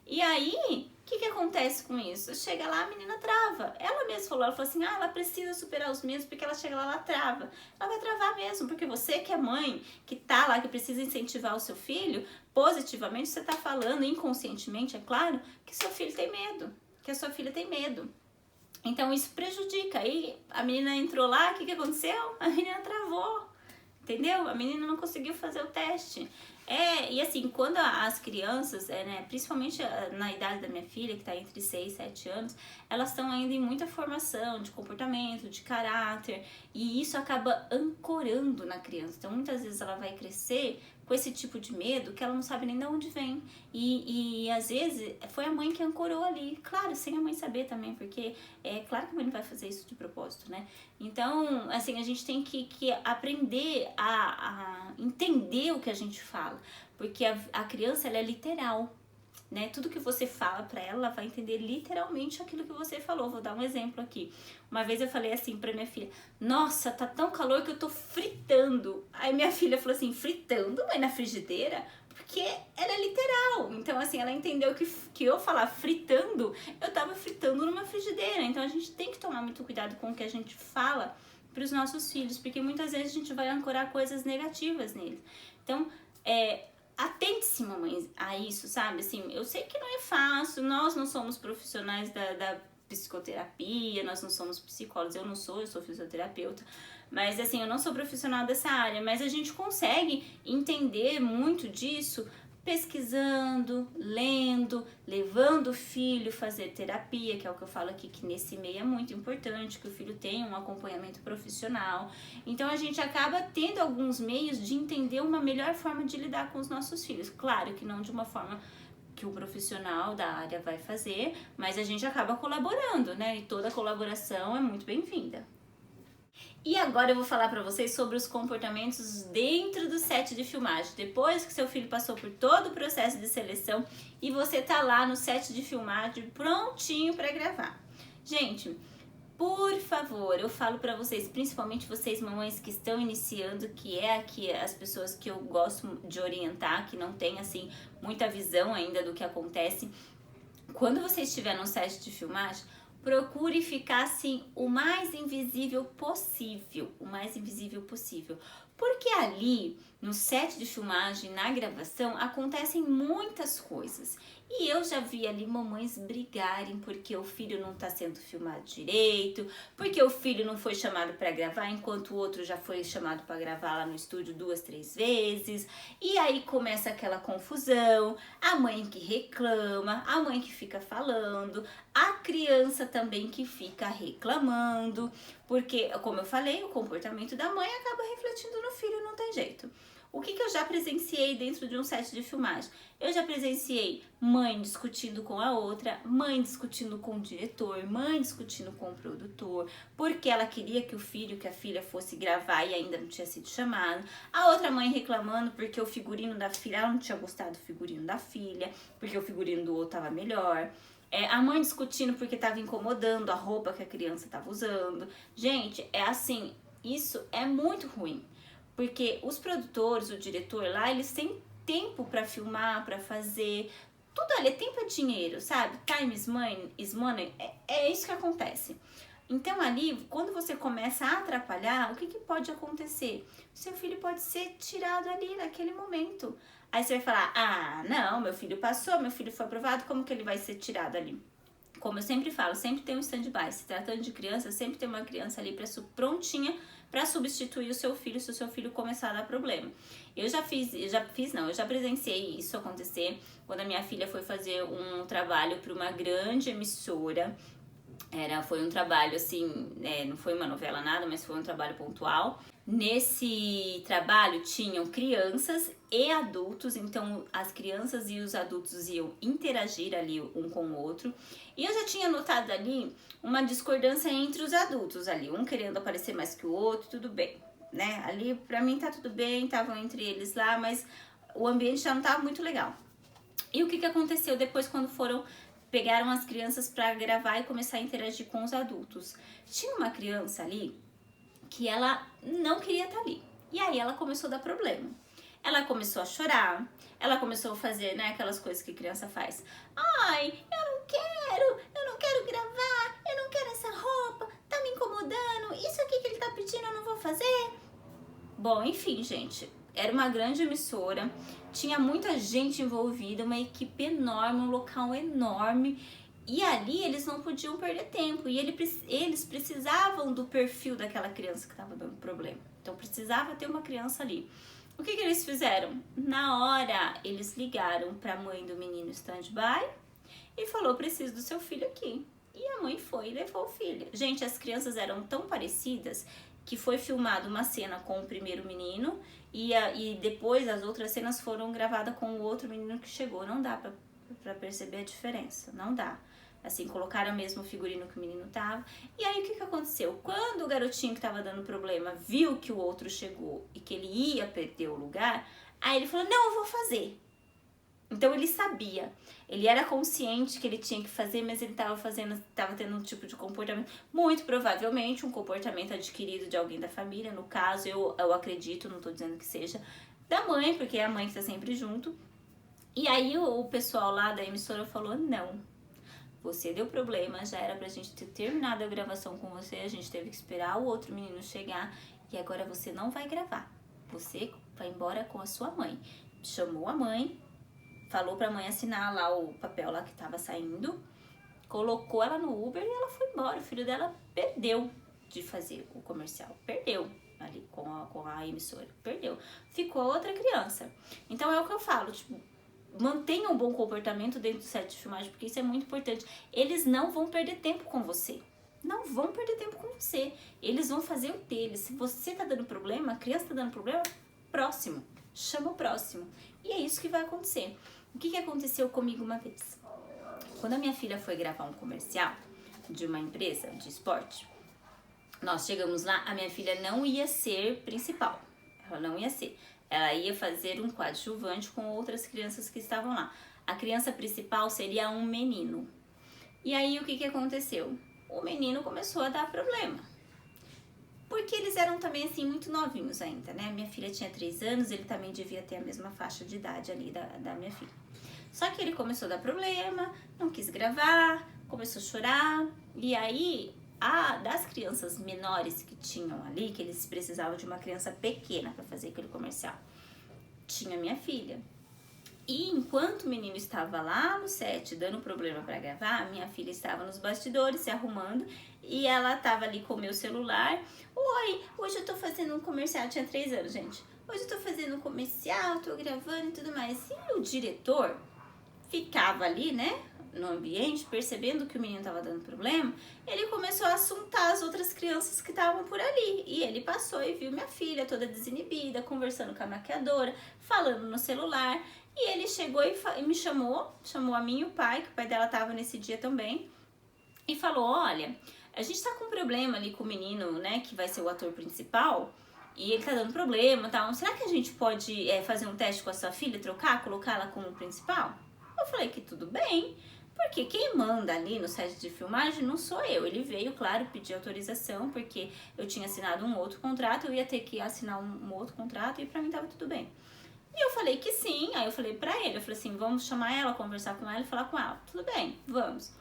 E aí, o que acontece com isso? Chega lá, a menina trava. Ela mesma falou, ela falou assim, ela precisa superar os medos, porque ela chega lá, ela trava. Ela vai travar mesmo, porque você que é mãe, que tá lá, que precisa incentivar o seu filho, positivamente, você tá falando, inconscientemente, é claro, que seu filho tem medo, que a sua filha tem medo. Então isso prejudica. Aí a menina entrou lá, o que aconteceu? A menina travou, entendeu? A menina não conseguiu fazer o teste. E assim, quando as crianças, né, principalmente na idade da minha filha, que tá entre 6 e 7 anos, elas estão ainda em muita formação de comportamento, de caráter, e isso acaba ancorando na criança. Então, muitas vezes ela vai crescer com esse tipo de medo que ela não sabe nem de onde vem. E às vezes foi a mãe que ancorou ali, claro, sem a mãe saber também, porque é claro que a mãe não vai fazer isso de propósito, né? Então, assim, a gente tem que aprender a entender o que a gente fala, porque a criança, ela é literal, né? Tudo que você fala pra ela, ela vai entender literalmente aquilo que você falou. Vou dar um exemplo aqui. Uma vez eu falei assim pra minha filha, nossa, tá tão calor que eu tô fritando. Aí minha filha falou assim, fritando, mãe, na frigideira? Porque ela é literal. Então, assim, ela entendeu que eu falar fritando, eu tava fritando numa frigideira. Então, a gente tem que tomar muito cuidado com o que a gente fala pros nossos filhos, porque muitas vezes a gente vai ancorar coisas negativas neles. Então, atente-se, mamãe, a isso, sabe? Assim, eu sei que não é fácil, nós não somos profissionais da psicoterapia, nós não somos psicólogos, eu sou fisioterapeuta, mas assim, eu não sou profissional dessa área, mas a gente consegue entender muito disso pesquisando, lendo, levando o filho a fazer terapia, que é o que eu falo aqui, que nesse meio é muito importante, que o filho tenha um acompanhamento profissional. Então a gente acaba tendo alguns meios de entender uma melhor forma de lidar com os nossos filhos. Claro que não de uma forma que o profissional da área vai fazer, mas a gente acaba colaborando, né? E toda colaboração é muito bem-vinda. E agora eu vou falar pra vocês sobre os comportamentos dentro do set de filmagem. Depois que seu filho passou por todo o processo de seleção e você tá lá no set de filmagem prontinho pra gravar. Gente, por favor, eu falo pra vocês, principalmente vocês mamães que estão iniciando, que é aqui as pessoas que eu gosto de orientar, que não tem assim muita visão ainda do que acontece. Quando você estiver no set de filmagem, procure ficar assim o mais invisível possível, porque ali no set de filmagem, na gravação, acontecem muitas coisas. E eu já vi ali mamães brigarem porque o filho não está sendo filmado direito, porque o filho não foi chamado para gravar, enquanto o outro já foi chamado para gravar lá no estúdio 2, 3 vezes. E aí começa aquela confusão, a mãe que reclama, a mãe que fica falando, a criança também que fica reclamando, porque, como eu falei, o comportamento da mãe acaba refletindo no filho, não tem jeito. O que eu já presenciei dentro de um set de filmagem? Eu já presenciei mãe discutindo com a outra, mãe discutindo com o diretor, mãe discutindo com o produtor, porque ela queria que o filho, que a filha fosse gravar e ainda não tinha sido chamado. A outra mãe reclamando porque o figurino da filha, ela não tinha gostado do figurino da filha, porque o figurino do outro estava melhor. A mãe discutindo porque estava incomodando a roupa que a criança estava usando. Gente, é assim, isso é muito ruim. Porque os produtores, o diretor lá, eles têm tempo para filmar, para fazer. Tudo ali, tempo é dinheiro, sabe? Time is money. É isso que acontece. Então ali, quando você começa a atrapalhar, o que pode acontecer? Seu filho pode ser tirado ali naquele momento. Aí você vai falar, ah, não, meu filho passou, meu filho foi aprovado, como que ele vai ser tirado ali? Como eu sempre falo, sempre tem um stand-by. Se tratando de criança, sempre tem uma criança ali prontinha para substituir o seu filho se o seu filho começar a dar problema. Eu já presenciei isso acontecer quando a minha filha foi fazer um trabalho para uma grande emissora. Foi um trabalho assim, não foi uma novela nada, mas foi um trabalho pontual. Nesse trabalho tinham crianças e adultos, então as crianças e os adultos iam interagir ali um com o outro. E eu já tinha notado ali uma discordância entre os adultos ali, um querendo aparecer mais que o outro, tudo bem, né? Ali pra mim tá tudo bem, estavam entre eles lá, mas o ambiente já não tava muito legal. E o que aconteceu depois quando pegaram as crianças para gravar e começar a interagir com os adultos? Tinha uma criança ali que ela não queria estar ali. E aí ela começou a dar problema. Ela começou a chorar, ela começou a fazer, né, aquelas coisas que criança faz. Ai, eu não quero gravar, eu não quero essa roupa, tá me incomodando, isso aqui que ele tá pedindo eu não vou fazer. Bom, enfim, gente, era uma grande emissora, tinha muita gente envolvida, uma equipe enorme, um local enorme. E ali eles não podiam perder tempo, e eles precisavam do perfil daquela criança que estava dando problema. Então precisava ter uma criança ali. O que eles fizeram? Na hora, eles ligaram para a mãe do menino stand-by e falou, preciso do seu filho aqui. E a mãe foi e levou o filho. Gente, as crianças eram tão parecidas que foi filmada uma cena com o primeiro menino e depois as outras cenas foram gravadas com o outro menino que chegou. Não dá para perceber a diferença, não dá. Assim, colocaram o mesmo figurino que o menino tava. E aí, o que aconteceu? Quando o garotinho que tava dando problema viu que o outro chegou e que ele ia perder o lugar, aí ele falou, não, eu vou fazer. Então, ele sabia. Ele era consciente que ele tinha que fazer, mas ele tava tendo um tipo de comportamento, muito provavelmente um comportamento adquirido de alguém da família. No caso, eu acredito, não tô dizendo que seja da mãe, porque é a mãe que tá sempre junto. E aí, o pessoal lá da emissora falou, não. Você deu problema, já era pra gente ter terminado a gravação com você, a gente teve que esperar o outro menino chegar e agora você não vai gravar. Você vai embora com a sua mãe. Chamou a mãe, falou pra mãe assinar lá o papel lá que tava saindo, colocou ela no Uber e ela foi embora. O filho dela perdeu de fazer o comercial, perdeu ali com a emissora, perdeu. Ficou outra criança. Então é o que eu falo, tipo, mantenha um bom comportamento dentro do set de filmagem, porque isso é muito importante. Eles não vão perder tempo com você. Não vão perder tempo com você. Eles vão fazer o deles. Se você tá dando problema, a criança tá dando problema, próximo. Chama o próximo. E é isso que vai acontecer. O que aconteceu comigo uma vez? Quando a minha filha foi gravar um comercial de uma empresa de esporte, nós chegamos lá, a minha filha não ia ser principal. Ela não ia ser. Ela ia fazer um coadjuvante com outras crianças que estavam lá. A criança principal seria um menino. E aí, o que aconteceu? O menino começou a dar problema. Porque eles eram também, assim, muito novinhos ainda, né? Minha filha tinha 3 anos, ele também devia ter a mesma faixa de idade ali da minha filha. Só que ele começou a dar problema, não quis gravar, começou a chorar. E aí, das crianças menores que tinham ali, que eles precisavam de uma criança pequena para fazer aquele comercial, tinha minha filha. E enquanto o menino estava lá no set dando problema para gravar, minha filha estava nos bastidores se arrumando e ela estava ali com o meu celular. Oi, hoje eu tô fazendo um comercial, tinha 3 anos, gente. Hoje eu tô fazendo um comercial, tô gravando e tudo mais. E o diretor ficava ali, né? no ambiente, percebendo que o menino estava dando problema, ele começou a assuntar as outras crianças que estavam por ali. E ele passou e viu minha filha toda desinibida, conversando com a maquiadora, falando no celular. E ele chegou e me chamou a mim e o pai, que o pai dela estava nesse dia também, e falou: olha, a gente tá com um problema ali com o menino, né, que vai ser o ator principal, e ele tá dando problema e tal. Será que a gente pode fazer um teste com a sua filha, trocar, colocar ela como principal? Eu falei que tudo bem, porque quem manda ali no set de filmagem não sou eu. Ele veio, claro, pedir autorização, porque eu tinha assinado um outro contrato, eu ia ter que assinar um outro contrato, e pra mim tava tudo bem. E eu falei que sim, aí eu falei pra ele, eu falei assim, vamos chamar ela, conversar com ela e falar com ela. Tudo bem, vamos.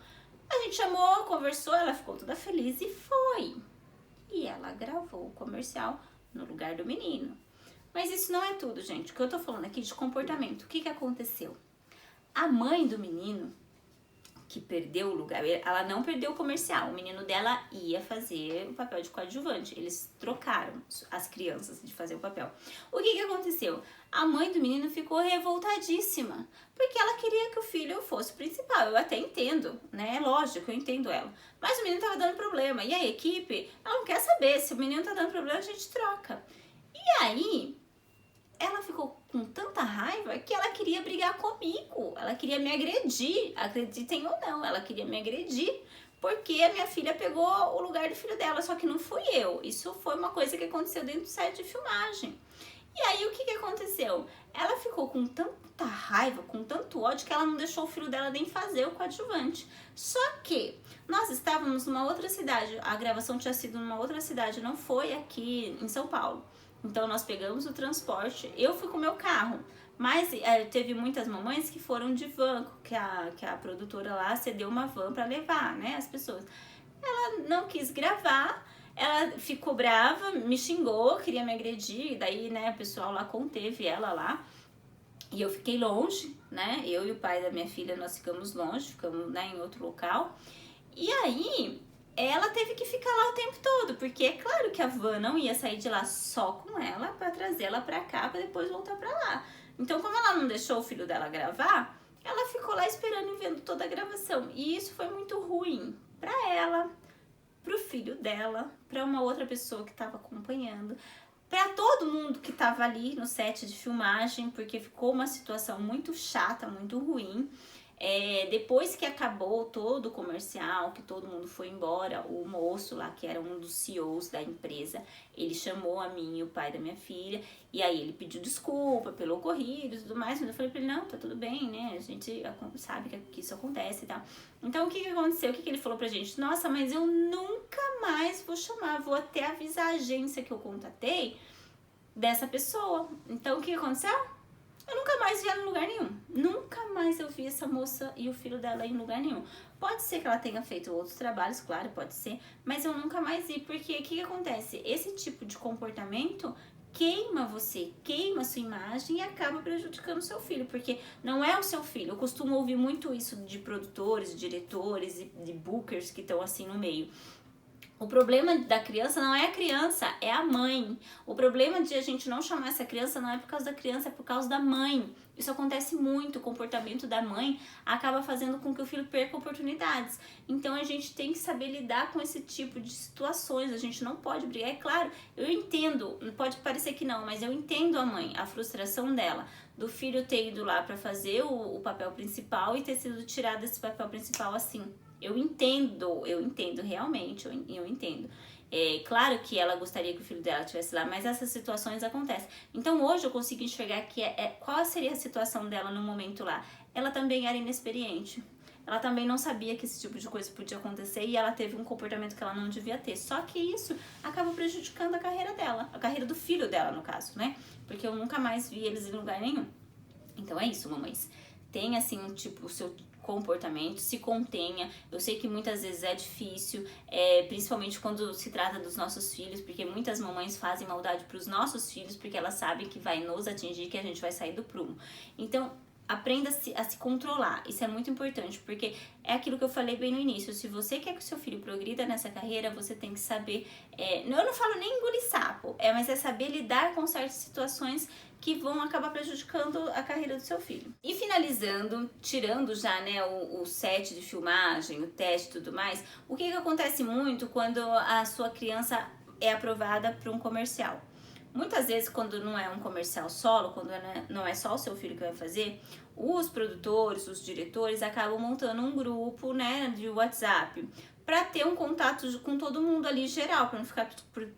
A gente chamou, conversou, ela ficou toda feliz e foi. E ela gravou o comercial no lugar do menino. Mas isso não é tudo, gente. O que eu tô falando aqui de comportamento. O que aconteceu? A mãe do menino, que perdeu o lugar, ela não perdeu o comercial. O menino dela ia fazer o papel de coadjuvante. Eles trocaram as crianças de fazer o papel. O que aconteceu? A mãe do menino ficou revoltadíssima, porque ela queria que o filho fosse o principal. Eu até entendo, né? É lógico, eu entendo ela. Mas o menino tava dando problema. E a equipe, ela não quer saber. Se o menino tá dando problema, a gente troca. E aí, ela ficou com tanta raiva que ela queria brigar comigo. Ela queria me agredir. Acreditem ou não, ela queria me agredir. Porque a minha filha pegou o lugar do filho dela, só que não fui eu. Isso foi uma coisa que aconteceu dentro do set de filmagem. E aí, o que aconteceu? Ela ficou com tanta raiva, com tanto ódio, que ela não deixou o filho dela nem fazer o coadjuvante. Só que nós estávamos numa outra cidade, a gravação tinha sido numa outra cidade, não foi aqui em São Paulo. Então, nós pegamos o transporte, eu fui com o meu carro. Mas teve muitas mamães que foram de van, que a produtora lá cedeu uma van para levar, né, as pessoas. Ela não quis gravar. Ela ficou brava, me xingou, queria me agredir, daí, né, o pessoal lá conteve ela lá. E eu fiquei longe, né, eu e o pai da minha filha, nós ficamos longe, ficamos, né, em outro local. E aí, ela teve que ficar lá o tempo todo, porque é claro que a van não ia sair de lá só com ela pra trazê-la pra cá, pra depois voltar pra lá. Então, como ela não deixou o filho dela gravar, ela ficou lá esperando e vendo toda a gravação. E isso foi muito ruim pra ela, pro filho dela, pra uma outra pessoa que estava acompanhando, pra todo mundo que estava ali no set de filmagem, porque ficou uma situação muito chata, muito ruim. Depois que acabou todo o comercial, que todo mundo foi embora, o moço lá, que era um dos CEOs da empresa, ele chamou a mim e o pai da minha filha, e aí ele pediu desculpa pelo ocorrido e tudo mais, mas eu falei pra ele, não, tá tudo bem, né, a gente sabe que isso acontece e tal. Então, o que aconteceu? O que ele falou pra gente? Nossa, mas eu nunca mais vou chamar, vou até avisar a agência que eu contatei dessa pessoa. Então, o que aconteceu? Eu nunca mais vi ela em lugar nenhum. Nunca mais eu vi essa moça e o filho dela em lugar nenhum. Pode ser que ela tenha feito outros trabalhos, claro, pode ser. Mas eu nunca mais vi, porque o que acontece? Esse tipo de comportamento queima você, queima a sua imagem e acaba prejudicando o seu filho. Porque não é o seu filho. Eu costumo ouvir muito isso de produtores, diretores e de bookers que estão assim no meio. O problema da criança não é a criança, é a mãe. O problema de a gente não chamar essa criança não é por causa da criança, é por causa da mãe. Isso acontece muito, o comportamento da mãe acaba fazendo com que o filho perca oportunidades. Então a gente tem que saber lidar com esse tipo de situações, a gente não pode brigar. É claro, eu entendo, pode parecer que não, mas eu entendo a mãe, a frustração dela, do filho ter ido lá para fazer o papel principal e ter sido tirado desse papel principal assim. Eu entendo realmente, eu entendo. É claro que ela gostaria que o filho dela estivesse lá, mas essas situações acontecem. Então hoje eu consigo enxergar que qual seria a situação dela no momento lá. Ela também era inexperiente. Ela também não sabia que esse tipo de coisa podia acontecer e ela teve um comportamento que ela não devia ter. Só que isso acaba prejudicando a carreira dela, a carreira do filho dela, no caso, né? Porque eu nunca mais vi eles em lugar nenhum. Então é isso, mamães. Tem assim, o seu comportamento, se contenha. Eu sei que muitas vezes é difícil, principalmente quando se trata dos nossos filhos, porque muitas mamães fazem maldade para os nossos filhos, porque elas sabem que vai nos atingir, que a gente vai sair do prumo. Então, aprenda a se controlar. Isso é muito importante, porque é aquilo que eu falei bem no início. Se você quer que o seu filho progrida nessa carreira, você tem que saber... eu não falo nem engolir sapo, mas é saber lidar com certas situações que vão acabar prejudicando a carreira do seu filho. E finalizando, tirando já, né, o set de filmagem, o teste e tudo mais, o que acontece muito quando a sua criança é aprovada para um comercial? Muitas vezes, quando não é um comercial solo, quando não é só o seu filho que vai fazer, os produtores, os diretores acabam montando um grupo, né, de WhatsApp para ter um contato com todo mundo ali geral, para não ficar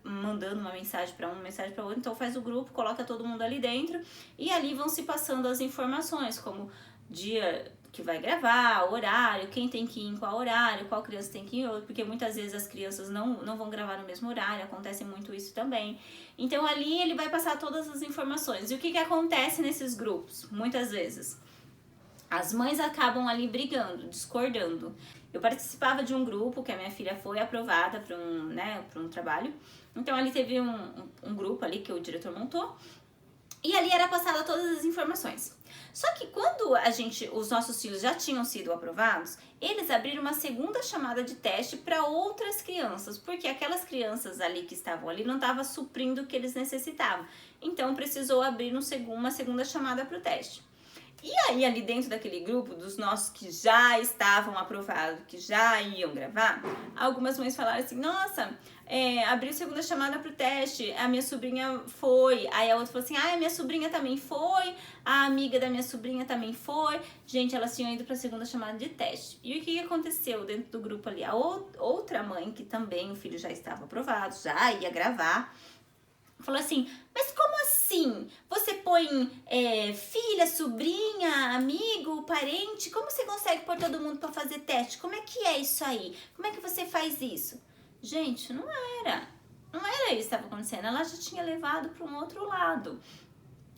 mandando uma mensagem para um, mensagem para outro. Então faz o grupo, coloca todo mundo ali dentro e ali vão se passando as informações, como dia que vai gravar, horário, quem tem que ir em qual horário, qual criança tem que ir em outro, porque muitas vezes as crianças não vão gravar no mesmo horário, acontece muito isso também. Então ali ele vai passar todas as informações. E o que acontece nesses grupos? Muitas vezes as mães acabam ali brigando, discordando. Eu participava de um grupo que a minha filha foi aprovada para um trabalho. Então ali teve um grupo ali que o diretor montou e ali era passada todas as informações. Só que quando os nossos filhos já tinham sido aprovados, eles abriram uma segunda chamada de teste para outras crianças, porque aquelas crianças ali que estavam ali não estavam suprindo o que eles necessitavam. Então precisou abrir uma segunda chamada para o teste. E aí, ali dentro daquele grupo, dos nossos que já estavam aprovados, que já iam gravar, algumas mães falaram assim, nossa, abriu segunda chamada pro teste, a minha sobrinha foi. Aí a outra falou assim, a minha sobrinha também foi, a amiga da minha sobrinha também foi. Gente, elas tinham ido pra segunda chamada de teste. E o que aconteceu dentro do grupo ali? A outra mãe, que também o filho já estava aprovado, já ia gravar, falou assim, mas como assim? Você põe filha, sobrinha, amigo, parente? Como você consegue pôr todo mundo para fazer teste? Como é que é isso aí? Como é que você faz isso? Gente, não era isso que estava acontecendo. Ela já tinha levado para um outro lado.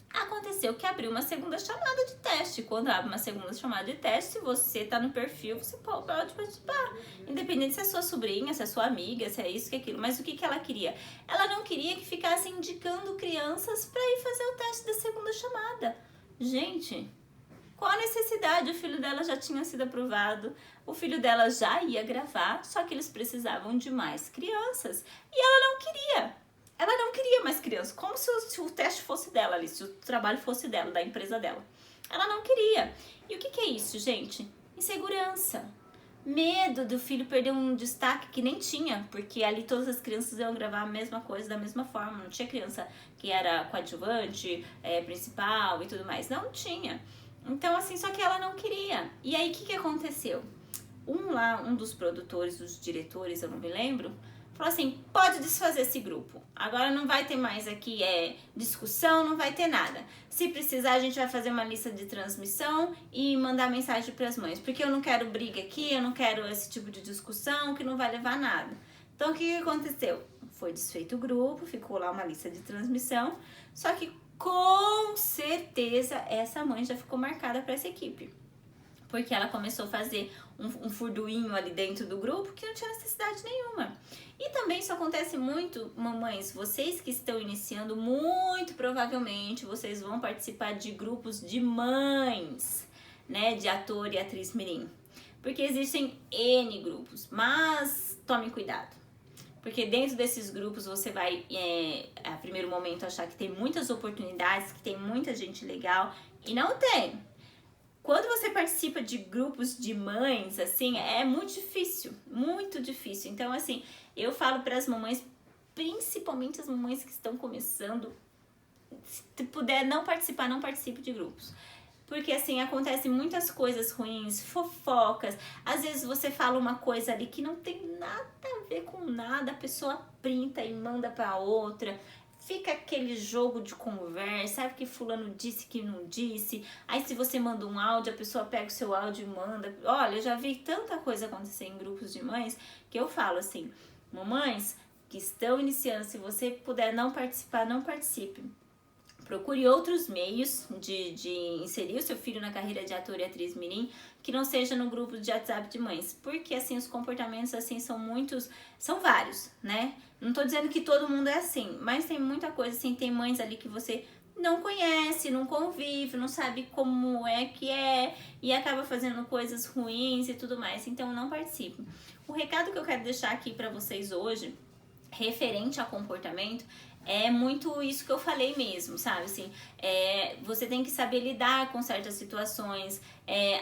Aconteceu que abriu uma segunda chamada de teste. Quando abre uma segunda chamada de teste, se você tá no perfil, você pode participar. Independente se é sua sobrinha, se é sua amiga, se é isso, que é aquilo. Mas o que ela queria? Ela não queria que ficasse indicando crianças para ir fazer o teste da segunda chamada. Gente, qual a necessidade? O filho dela já tinha sido aprovado, o filho dela já ia gravar, só que eles precisavam de mais crianças. E ela não queria. Ela não queria mais crianças, como se o teste fosse dela ali, se o trabalho fosse dela, da empresa dela. Ela não queria. E o que é isso, gente? Insegurança. Medo do filho perder um destaque que nem tinha, porque ali todas as crianças iam gravar a mesma coisa da mesma forma. Não tinha criança que era coadjuvante, principal e tudo mais. Não tinha. Então, assim, só que ela não queria. E aí, o que aconteceu? Um dos produtores, dos diretores, eu não me lembro, falou assim, pode desfazer esse grupo. Agora não vai ter mais aqui discussão, não vai ter nada. Se precisar, a gente vai fazer uma lista de transmissão e mandar mensagem para as mães. Porque eu não quero briga aqui, eu não quero esse tipo de discussão que não vai levar a nada. Então, o que aconteceu? Foi desfeito o grupo, ficou lá uma lista de transmissão. Só que, com certeza, essa mãe já ficou marcada para essa equipe. Porque ela começou a fazer um furduinho ali dentro do grupo que não tinha necessidade nenhuma. E também isso acontece muito, mamães, vocês que estão iniciando, muito provavelmente vocês vão participar de grupos de mães, né, de ator e atriz mirim. Porque existem N grupos, mas tome cuidado. Porque dentro desses grupos você vai, a primeiro momento, achar que tem muitas oportunidades, que tem muita gente legal, e não tem. Quando você participa de grupos de mães, assim, é muito difícil, muito difícil. Então, assim, eu falo para as mamães, principalmente as mamães que estão começando, se puder não participar, não participe de grupos. Porque, assim, acontecem muitas coisas ruins, fofocas. Às vezes você fala uma coisa ali que não tem nada a ver com nada, a pessoa printa e manda para outra. Fica aquele jogo de conversa, sabe que fulano disse que não disse. Aí se você manda um áudio, a pessoa pega o seu áudio e manda. Olha, eu já vi tanta coisa acontecer em grupos de mães que eu falo assim, mamães que estão iniciando, se você puder não participar, não participe. Procure outros meios de inserir o seu filho na carreira de ator e atriz mirim, que não seja no grupo de WhatsApp de mães, porque assim os comportamentos assim são vários, né? Não tô dizendo que todo mundo é assim, mas tem muita coisa assim, tem mães ali que você não conhece, não convive, não sabe como é que é e acaba fazendo coisas ruins e tudo mais, então não participe. O recado que eu quero deixar aqui para vocês hoje, referente a comportamento, é muito isso que eu falei mesmo, sabe? Assim, você tem que saber lidar com certas situações,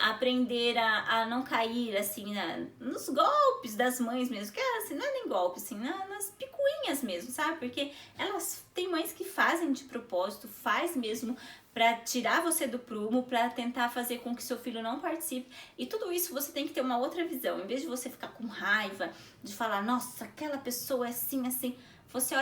aprender a não cair, assim, nos golpes das mães mesmo, que assim, não é nem golpe, assim, nas picuinhas mesmo, sabe? Porque elas tem mães que fazem de propósito, faz mesmo para tirar você do prumo, para tentar fazer com que seu filho não participe. E tudo isso você tem que ter uma outra visão. Em vez de você ficar com raiva, de falar, nossa, aquela pessoa é assim, assim, você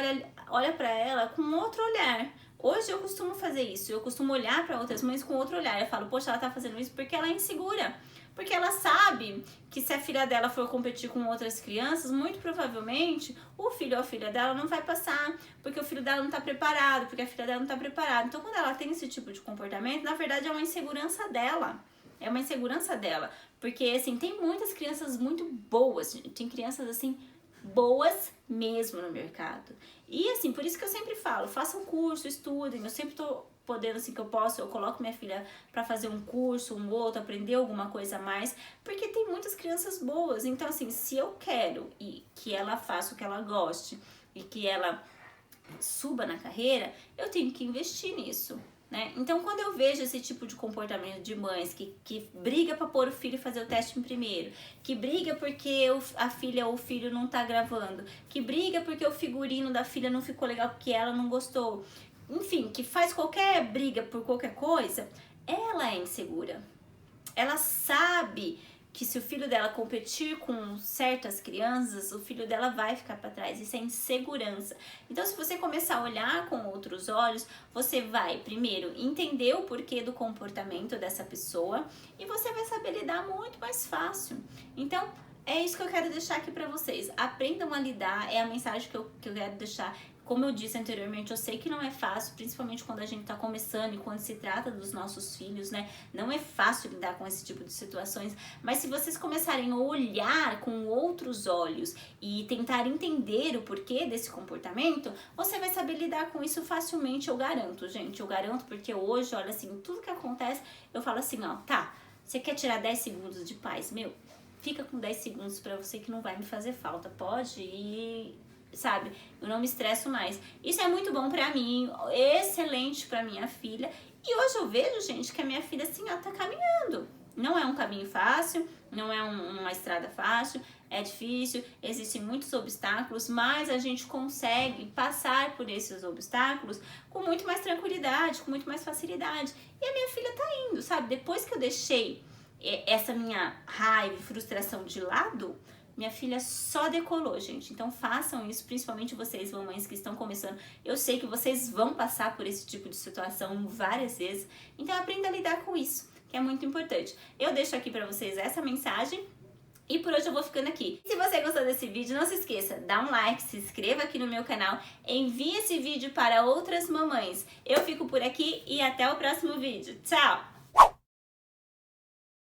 olha para ela com outro olhar. Hoje eu costumo fazer isso, eu costumo olhar para outras mães com outro olhar. Eu falo, poxa, ela tá fazendo isso porque ela é insegura. Porque ela sabe que se a filha dela for competir com outras crianças, muito provavelmente o filho ou a filha dela não vai passar, porque o filho dela não tá preparado, porque a filha dela não tá preparada. Então, quando ela tem esse tipo de comportamento, na verdade é uma insegurança dela. É uma insegurança dela. Porque, assim, tem muitas crianças muito boas, tem crianças, assim, boas mesmo no mercado. E assim, por isso que eu sempre falo, façam curso, estudem, eu sempre tô podendo, assim, que eu posso, eu coloco minha filha para fazer um curso, um outro, aprender alguma coisa a mais, porque tem muitas crianças boas. Então, assim, se eu quero e que ela faça o que ela goste e que ela suba na carreira, eu tenho que investir nisso. Né? Então, quando eu vejo esse tipo de comportamento de mães que briga para pôr o filho fazer o teste em primeiro, que briga porque a filha ou o filho não tá gravando, que briga porque o figurino da filha não ficou legal porque ela não gostou, enfim, que faz qualquer briga por qualquer coisa, ela é insegura. Ela sabe que se o filho dela competir com certas crianças, o filho dela vai ficar para trás. Isso é insegurança. Então, se você começar a olhar com outros olhos, você vai, primeiro, entender o porquê do comportamento dessa pessoa e você vai saber lidar muito mais fácil. Então, é isso que eu quero deixar aqui para vocês. Aprendam a lidar, é a mensagem que eu quero deixar. Como eu disse anteriormente, eu sei que não é fácil, principalmente quando a gente tá começando e quando se trata dos nossos filhos, né? Não é fácil lidar com esse tipo de situações, mas se vocês começarem a olhar com outros olhos e tentar entender o porquê desse comportamento, você vai saber lidar com isso facilmente, eu garanto, gente. Eu garanto porque hoje, olha assim, tudo que acontece, eu falo assim, ó, tá, você quer tirar 10 segundos de paz? Meu, fica com 10 segundos pra você que não vai me fazer falta, pode ir... Sabe, eu não me estresso mais. Isso é muito bom pra mim, excelente pra minha filha. E hoje eu vejo, gente, que a minha filha, assim, ela tá caminhando. Não é um caminho fácil, não é uma estrada fácil, é difícil, existem muitos obstáculos, mas a gente consegue passar por esses obstáculos com muito mais tranquilidade, com muito mais facilidade. E a minha filha tá indo, sabe? Depois que eu deixei essa minha raiva e frustração de lado, minha filha só decolou, gente. Então façam isso, principalmente vocês, mamães que estão começando. Eu sei que vocês vão passar por esse tipo de situação várias vezes. Então aprenda a lidar com isso, que é muito importante. Eu deixo aqui pra vocês essa mensagem. E por hoje eu vou ficando aqui. Se você gostou desse vídeo, não se esqueça, dá um like, se inscreva aqui no meu canal, envie esse vídeo para outras mamães. Eu fico por aqui e até o próximo vídeo. Tchau!